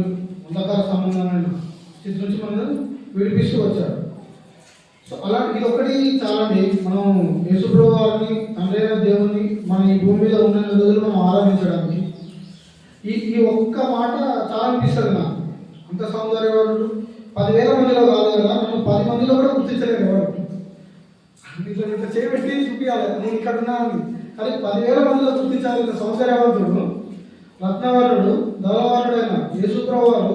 అంధకార సంబంధమైన స్థితి నుంచి మనం విడిపిస్తూ వచ్చాడు. సో అలా ఇది ఒకటి చాలండి. మనం యేసుప్రభు వారిని, తండ్రి అయిన దేవుని మన ఈ భూమి మీద ఉన్న రోజులు మనం ఆరాధించడానికి ఈ ఒక్క మాట చాలా అనిపిస్తుంది నాకు. అంత సౌందర్యవాడు 10,000 మందిలో కాదు కదా, నన్ను 10 మందిలో కూడా గుర్తించలేదు ఎవరు. ఇట్లా చేయబెట్టి చూపించాలి నేను ఇక్కడ ఉన్నాను. కానీ 10,000 మందిలో గుర్తించాలి సౌందర్యవంతుడు, రత్నవర్ణుడు, ధవలవర్ణుడైన యేసుప్రభు వారు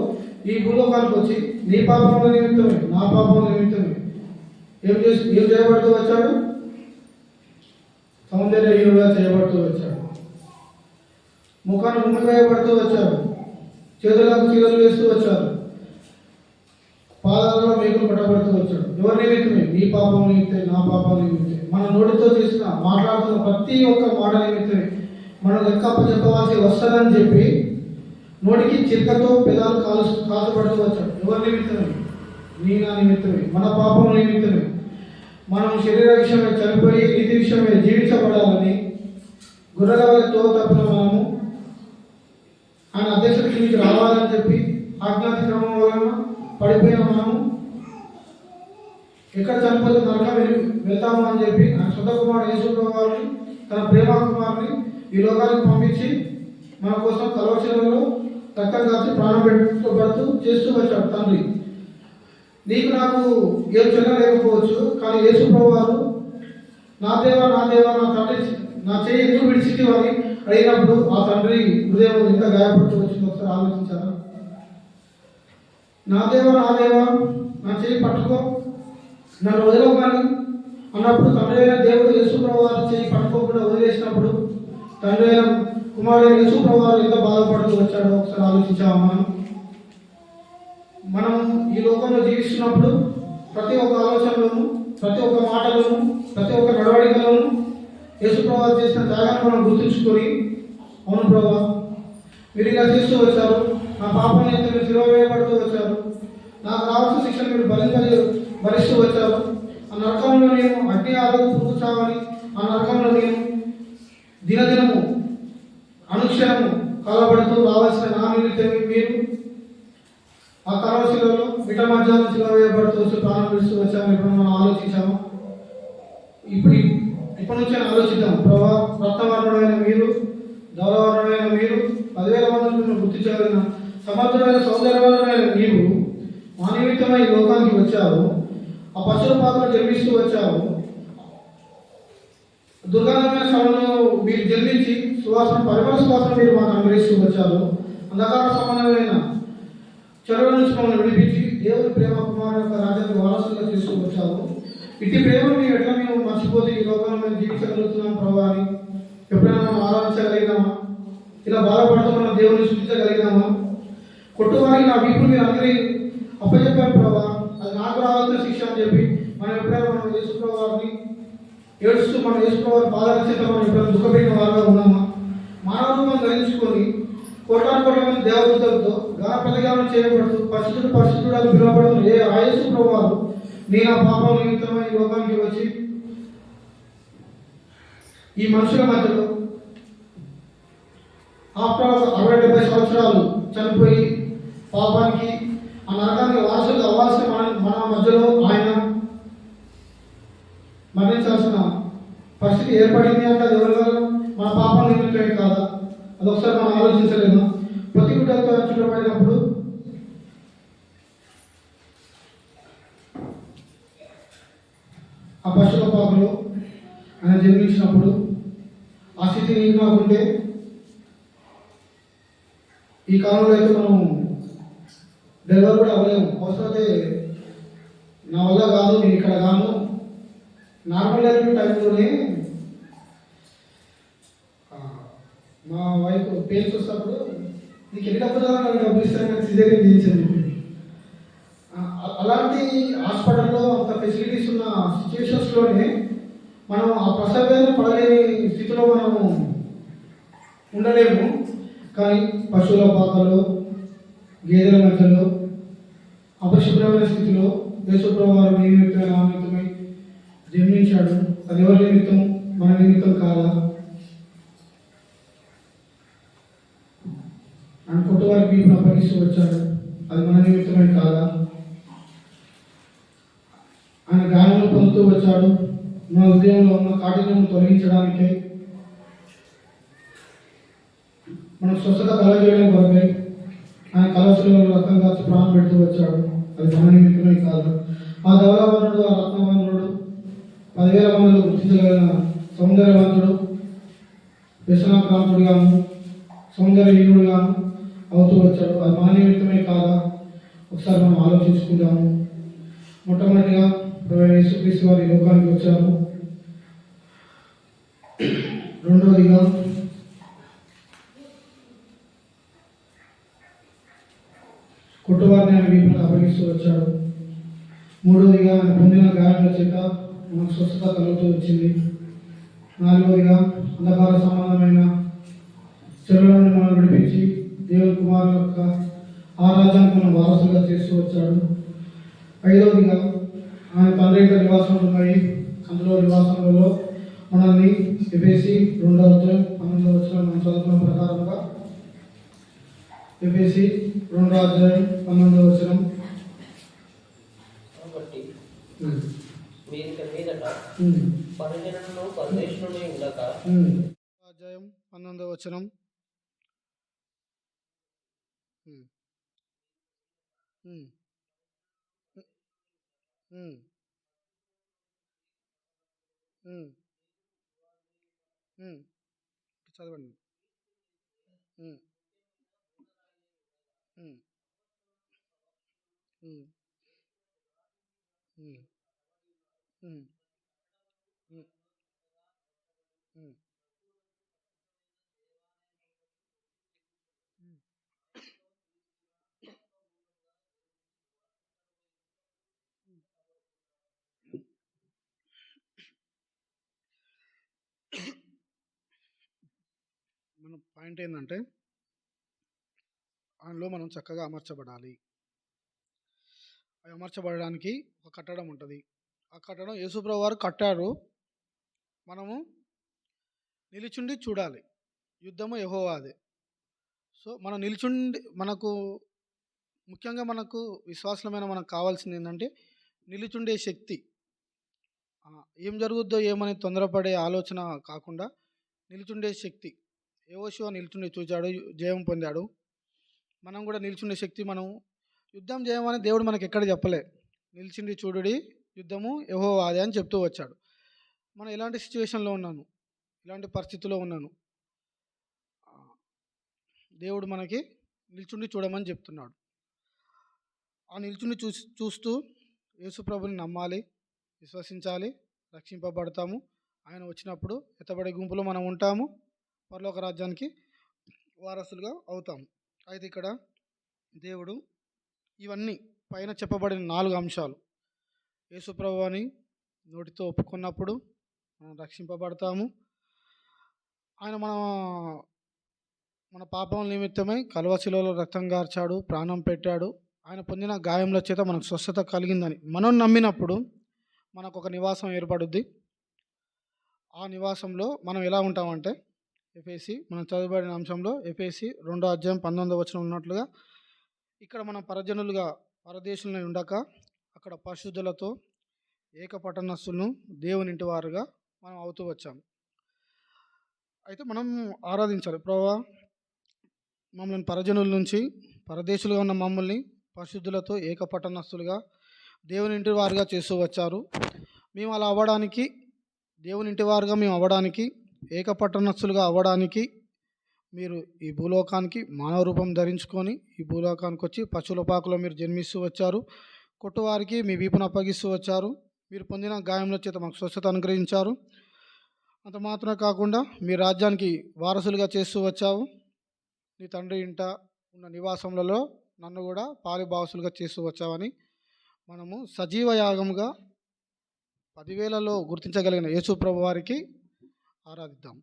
ఈ భూలోకానికి వచ్చి నీ పాపముల నిమిత్తమే, నా పాపముల నిమిత్తమే ఏం చేయబడుతూ వచ్చాడు? సౌందర్యహీనుడుగా చేయబడుతూ వచ్చాడు. ముఖాన్ని ముమ్మగాయబడుతూ వచ్చాడు. చేతులకు చీరలు వేస్తూ వచ్చాడు. పాదాలలో మేకులు పట్టబడుతూ వచ్చాడు. ఎవరి నిమిత్తమే? నీ పాపం నిమిత్తే, నా పాపం నిమిత్తే. మన నోటితో చేసిన మాట్లాడుతున్న ప్రతి ఒక్క మాట నిమిత్తమే మనం లెక్క చెప్పవలసి వస్తుందని చెప్పి నోటికి చిరకతో పెదాలు కాల్చబడుతూ వచ్చాడు. ఎవరి నిమిత్తమే? నీ నా నిమిత్తమే, మన పాపం నిమిత్తమే. మనం శరీర విషయమే చనిపోయి నీతి విషయమే జీవించబడాలని గుర్రెల వలెతో తప్పిన మనము ఆయన అధ్యక్షత కిందికి రావాలని చెప్పి ఆజ్ఞాతిక్రమం వలన పడిపోయిన మనము ఎక్కడ చనిపోతే నరకం వెళ్తాము అని చెప్పి ఆయన సొంత కుమారుడు యేసుప్రభు వారిని, తన ప్రేమ కుమారుని ఈ లోకానికి పంపించి మన కోసం కలవచనంలో రక్తం కాచి ప్రాణం పెట్టుబడుతూ చేస్తూ వచ్చాడు తండ్రి. నీకు నాకు ఏం చెల్లలేకపోవచ్చు, కానీ యేసు ప్రభు వారు నా దేవా నా తండ్రి నా చేయి ఎందుకు విడిచితి అని అడిగినప్పుడు ఆ తండ్రి హృదయం ఎంత గాయపడుతూ వచ్చిందో ఒకసారి ఆలోచించారా? నా దేవా నా చేయి పట్టుకో, నన్ను వదలవు కానీ అన్నప్పుడు తండ్రి అయిన దేవుడు యేసు ప్రభు వారి చేయి పట్టుకోకుండా వదిలేసినప్పుడు తండ్రి అయిన కుమారుడు యేసు ప్రభు వారు ఎంత బాధపడుతూ వచ్చాడో ఒకసారి ఆలోచించామా? మనం ఈ లోకంలో జీవిస్తున్నప్పుడు ప్రతి ఒక్క ఆలోచనలోను, ప్రతి ఒక్క మాటలోను, ప్రతి ఒక్క నడవడికలోను యేసు ప్రభు చేసిన త్యాగాన్ని మనం గుర్తుంచుకొని, అవును ప్రభు మీరు ఇలా చేస్తూ వచ్చారు, నా పాపం మీరు శిలువ వేయబడుతూ వచ్చారు, నాకు రావాల్సిన శిక్షను మీరు భరిస్తూ వచ్చారు, ఆ నరకంలో నేను అగ్ని ఆరోగ్యం పురుగుచావని ఆ నరకంలో నేను దినదినము అనుక్షణము కాలబడుతూ రావాల్సిన నా నిమిత్తం మీరు ఆ కలవశిలలో మిట మధ్యాహ్నం శిలువ వేయబడుతూ వచ్చి ప్రాణం విడుస్తూ వచ్చాము. ఇప్పుడు మనం ఆలోచించాము. ఇప్పటి నుంచి ఆలోచిద్దాం. ప్రభా, రత్నవర్ణుడైన మీరు, ధవలవర్ణుడైన మీరు, 10,000 మందిని గుర్తించగలిగిన సమర్థుడైన సౌందర్యవంతుడైన నీవు మా నిమిత్తమై ఈ లోకానికి వచ్చావు. ఆ పశువుల పాత్రలు జన్మిస్తూ వచ్చావు. దుర్గంధమైన స్థలంలో మీరు జన్మించి పరిమళ సువాసన మీరు మాకు అనుగ్రహిస్తూ వచ్చారు. అంధకార సంబంధమైన చెరువుల నుంచి మమ్మల్ని విడిపించి దేవుని ప్రేమ కుమారు యొక్క రాజ్యానికి వారసులుగా చేస్తూ వచ్చావు. ఇట్టి ప్రేమను మేము ఎట్లా మేము మర్చిపోతే ఈ లోకంలో మేము జీవించగలుగుతున్నాం ప్రభావ అని ఎప్పుడైనా మనం ఆలోచించగలిగినామా? ఇలా బాధపడుతూ మనం దేవుని సృష్టించగలిగినామా? కొట్టువారికి నా వీపులు మీరు అందరి అప్పచెప్పారు ప్రభావ, అది నాకు రావాల్సిన శిక్ష అని చెప్పి మనం ఎప్పుడైనా మనం యేసు ప్రభువారిని ఏడుస్తూ మనం యేసు ప్రభువారి బాధల చేత మనం ఎప్పుడైనా దుఃఖపెట్టిన వారుగా ఉన్నామా? మానవ రూపం ధరించుకొని కోట్ల మంది దేవదూతలతో గానపదగానం చేయబడుతూ పరిశుద్ధుడు అని పిలువబడుతూ యేసు ప్రభువారు నీ నా పాపం నిమిత్తమై ఈ లోకానికి వచ్చి ఈ మనుషుల మధ్యలో ఆఫ్టర్ 60-70 సంవత్సరాలు చనిపోయి పాపానికి ఆ నరకానికి వారసులు అవ్వాల్సిన మన మధ్యలో ఆయన మరణించాల్సిన పరిస్థితి ఏర్పడింది అంటే అది ఎవరి వల్ల? మన పాపం నిమిత్తమే కాదా? అదొకసారి మనం ఆలోచించలేము. ప్రతి గుడ్డలతో చుట్టబడినప్పుడు ఆ పశువుల పాకలో ఆయన జన్మించినప్పుడు ఆ స్థితి నీకు నాకుంటే ఈ కాలంలో అయితే మనం డెలివరీ కూడా అవ్వలేము. అవసరమైతే నా వల్ల కాదు, నేను ఇక్కడ కాను. నార్మల్ డెలివరీ టైంలోనే మా వైఫ్ పెయిన్స్ వస్తున్నప్పుడు నీకు ఎన్ని డబ్బులు కావాలి డబ్బులు ఇస్తాను సిజేరియన్ చేయించండి. అలాంటి హాస్పిటల్లో అంత ఫెసిలిటీస్ ఉన్న సిచ్యువేషన్స్లోనే మనం ఆ ప్రసవేదన పడలేని స్థితిలో మనము ఉండలేము. కానీ పశువుల పాకలో, గేదెల మధ్యలో అపరిశుభ్రమైన స్థితిలో యేసుప్రభు వారు నీ నిమిత్తమై నా నిమిత్తమై జన్మించాడు. అది ఎవరి నిమిత్తం? మన నిమిత్తం కాదా? ఆయన కొట్టవారికి వీపును అప్పగిస్తూ వచ్చాడు. అది మన నిమిత్తమై కాదా? ఆయన గాయములు పొందుతూ వచ్చాడు. మన హృదయంలో ఉన్న కాఠిన్యం తొలగించడానికై, మనం స్వస్థత కలగజేయడం కొరకై ఆయన కలవశిలలో రక్తం కాచి ప్రాణం పెడుతూ వచ్చాడు. అది మన నిమిత్తమై కాదు. ఆ ధవలవర్ణుడు, ఆ రత్నవర్ణుడు, 10,000 మందిలో గుర్తించగలిగిన సౌందర్యవంతుడు, వ్యసనాక్రాంతుడుగాను సౌందర్యహీనుడుగాను అవుతూ వచ్చాడు. అది మన నిమిత్తమే కాదా? ఒకసారి మనం ఆలోచించుకుందాము. మొట్టమొదటిగా ప్రభువైన యేసుక్రీస్తు వారి లోకానికి వచ్చారు. రెండవదిగా కొట్టువారిని ఆయన వీపును అప్పగిస్తూ వచ్చాడు. మూడవదిగా ఆయన పొందిన గాయాల చేత మనకు స్వస్థత కలుగుతూ వచ్చింది. నాలుగవదిగా అంధకార సంబంధమైన చెరువులను మనం విడిపించి దేవుని కుమారు యొక్క ఆరాధ్యానికి మనం వారసులుగా చేస్తూ వచ్చాడు. ఐదవదిగా ఆయన తండ్రి యొక్క నివాసంలో ఉన్నాయి. అందులో నివాసంలో మనల్ని ఎఫెసీ 2:12 మనం చదువుకున్న ప్రకారంగా ఎఫెసీ 2:12 కాబట్టి మీరు మీదట పరిజనులను పరదేశులని ఉండక అధ్యాయం 19వ ఉమ్, ఉమ్, ఉమ్, ఉమ్, ఉమ్. చదవండి. ఉమ్, ఉమ్, ఉమ్, ఉమ్, ఉమ్, ఉమ్, ఉమ్, ఉమ్. మన పాయింట్ ఏంటంటే అందులో మనం చక్కగా అమర్చబడాలి. అమర్చబడడానికి ఒక కట్టడం ఉంటుంది. ఆ కట్టడం యేసుప్రభు వారు కట్టారు. మనము నిలుచుండి చూడాలి. యుద్ధము యెహోవాదే. సో మనం నిల్చుండి ముఖ్యంగా మనకు విశ్వాసమైన మనకు కావాల్సింది ఏంటంటే నిలుచుండే శక్తి. ఏం జరుగుద్దో ఏమని తొందరపడే ఆలోచన కాకుండా నిలుచుండే శక్తి. యెహోషువ నిల్చుండి చూచాడు, జయం పొందాడు. మనం కూడా నిల్చుండే శక్తి. మనం యుద్ధం చేయమని దేవుడు మనకి ఎక్కడ చెప్పలే. నిల్చుండి చూడుడి, యుద్ధము యెహోవాదే అని చెప్తూ వచ్చాడు. మనం ఎలాంటి సిచ్యువేషన్లో ఉన్నాను, ఇలాంటి పరిస్థితిలో ఉన్నాను, దేవుడు మనకి నిల్చుండి చూడమని చెప్తున్నాడు. ఆ నిల్చుండి చూస్తూ యేసుప్రభుని నమ్మాలి, విశ్వసించాలి, రక్షింపబడతాము. ఆయన వచ్చినప్పుడు ఎత్తబడే గుంపులో మనం ఉంటాము, పరలోక రాజ్యానికి వారసులుగా అవుతాము. అయితే ఇక్కడ దేవుడు ఇవన్నీ పైన చెప్పబడిన 4 అంశాలు యేసుప్రభు అని నోటితో ఒప్పుకున్నప్పుడు మనం రక్షింపబడతాము. ఆయన మన పాపం నిమిత్తమై కల్వశిలలో రక్తం గార్చాడు, ప్రాణం పెట్టాడు. ఆయన పొందిన గాయముల చేత మనకు స్వస్థత కలిగిందని మనం నమ్మినప్పుడు మనకు ఒక నివాసం ఏర్పడుద్ది. ఆ నివాసంలో మనం ఎలా ఉంటామంటే ఎఫెసీ మనం చదవబడిన అంశంలో ఎఫెసీ 2:19 ఉన్నట్లుగా ఇక్కడ మనం పరజనులుగా పరదేశులను ఉండక అక్కడ పరిశుద్ధులతో ఏకపట్టణస్తులను దేవుని ఇంటి వారుగా మనం అవుతూ వచ్చాము. అయితే మనం ఆరాధించాలి. ప్రభువా, మమ్మల్ని పరజనుల నుంచి పరదేశులుగా ఉన్న మమ్మల్ని పరిశుద్ధులతో ఏకపట్టణస్తులుగా దేవుని ఇంటి వారుగా చేస్తూ వచ్చారు. మేము అలా అవ్వడానికి, దేవుని ఇంటి వారుగా మేము అవ్వడానికి, ఏకపట్టణస్తులుగా అవ్వడానికి మీరు ఈ భూలోకానికి మానవ రూపం ధరించుకొని ఈ భూలోకానికి వచ్చి పశువుల పాకలో మీరు జన్మిస్తూ వచ్చారు. కొట్టువారికి మీ వీపును అప్పగిస్తూ వచ్చారు. మీరు పొందిన గాయముల చేత మాకు స్వస్థత అనుగ్రహించారు. అంత మాత్రమే కాకుండా మీ రాజ్యానికి వారసులుగా చేస్తూ వచ్చావు. నీ తండ్రి ఇంట ఉన్న నివాసములలో నన్ను కూడా పాలిభావసులుగా చేస్తూ వచ్చావని మనము సజీవ యాగముగా 10,000లో గుర్తించగలిగిన యేసు ప్రభు వారికి ఆరాధిద్దాం.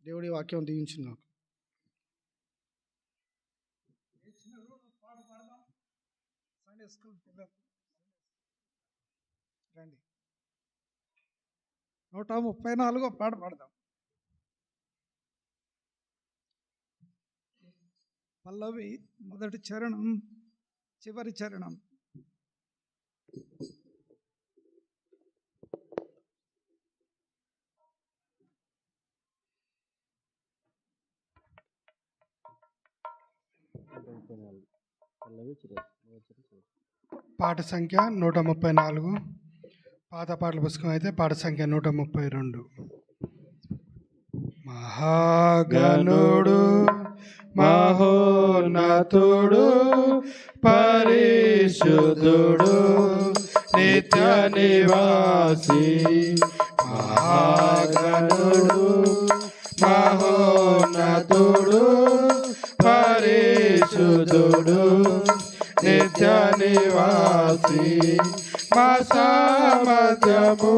దేవుడి వాక్యం దీవించును. రండి, 134 పాట పాడదాం. పల్లవి మొదటి చరణం, చివరి చరణం. పాట సంఖ్య 134. పాత పాటల పుస్తకం అయితే పాట సంఖ్య 132. మహాగణుడు మహోన్నతుడు పరిశుద్ధుడు నిత్య నివాసి. మహాగణుడు మహోన్నతుడు పరిశుద్ధుడు నిత్య నివాసి. మా సామర్థ్యము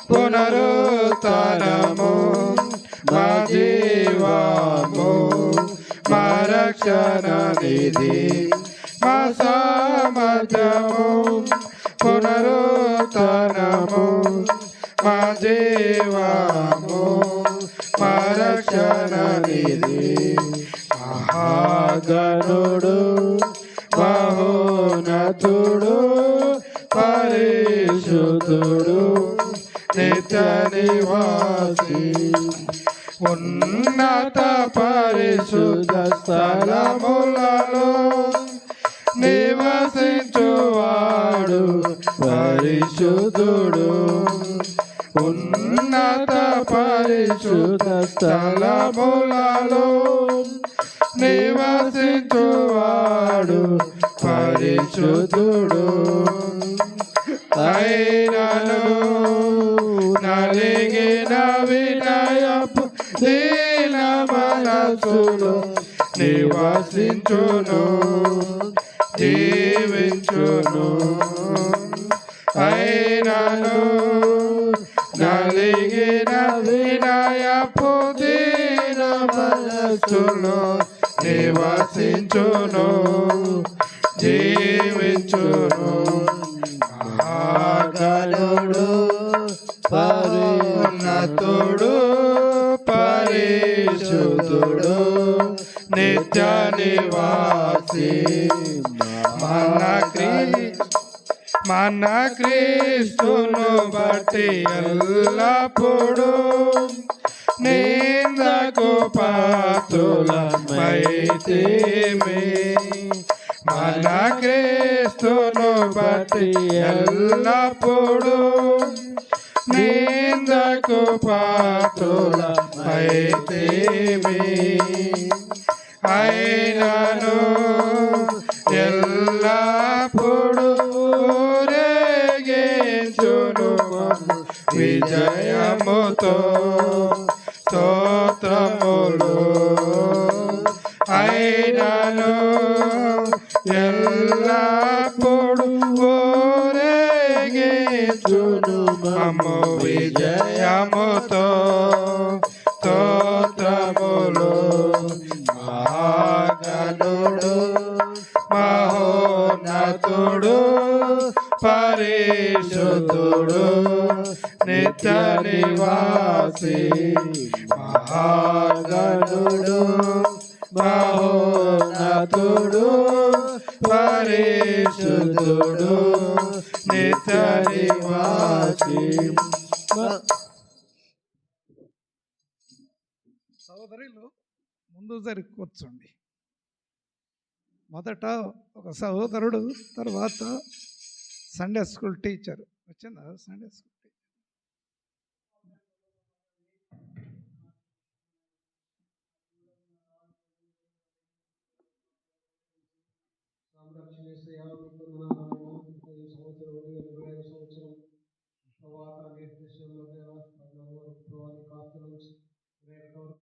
పునరుత్థానము మా జీవము మా రక్షణ నిధి. మా సామర్థ్యము పునరుత్థానము మా జీవము మా రక్షణ నిధి. మహాగణుడు మహోన్నతుడు పరిశుద్ధుడు నిత్య నివాసి. ఉన్నత పరిశుద్ధ స్థలములలో నివసించువాడు పరిశుద్ధుడు. ఉన్నత పరిశుద్ధ స్థలములలో నివసించువాడు పరిశుద్ధుడు. అయినను నలిగిన వినయపు దీన మనసులో నివసించును జీవించును. అయినను నలిగిన వినయపు దీన మనసులో నివసించును జీవించును. మహాగణుడు పరిన్నతుడు పరిశుద్ధుడు నిత్య నివాసి మన క్రీస్తును బట్టి ఎల్లప్పుడు నిందకు పాత్రులమైతిమి. మన క్రీస్తును బట్టి ఎల్లప్పుడు నిందకు పాత్రులమైతిమి. అయినను ఎల్లప్పుడు రేగించును విజయముతో స్తోత్రములు. అయినను ఎల్లప్పుడు రేగించును మమ్ము విజయముతో స్తోత్రములు. మహాగణుడు మహోన్నతుడు పరిశుద్ధుడు నిత్య నివాసి. మహాగణుడు మహోన్నతుడు పరిశుద్ధుడు నిత్య నివాసి. సోదరులు ముందు జరిగి కూర్చోండి. మొదట ఒక సహోదరుడు, తర్వాత సండే స్కూల్ టీచర్ వచ్చిందా? సండే స్కూల్ టీచర్ సంవత్సరం తర్వాత నిర్దేశంలో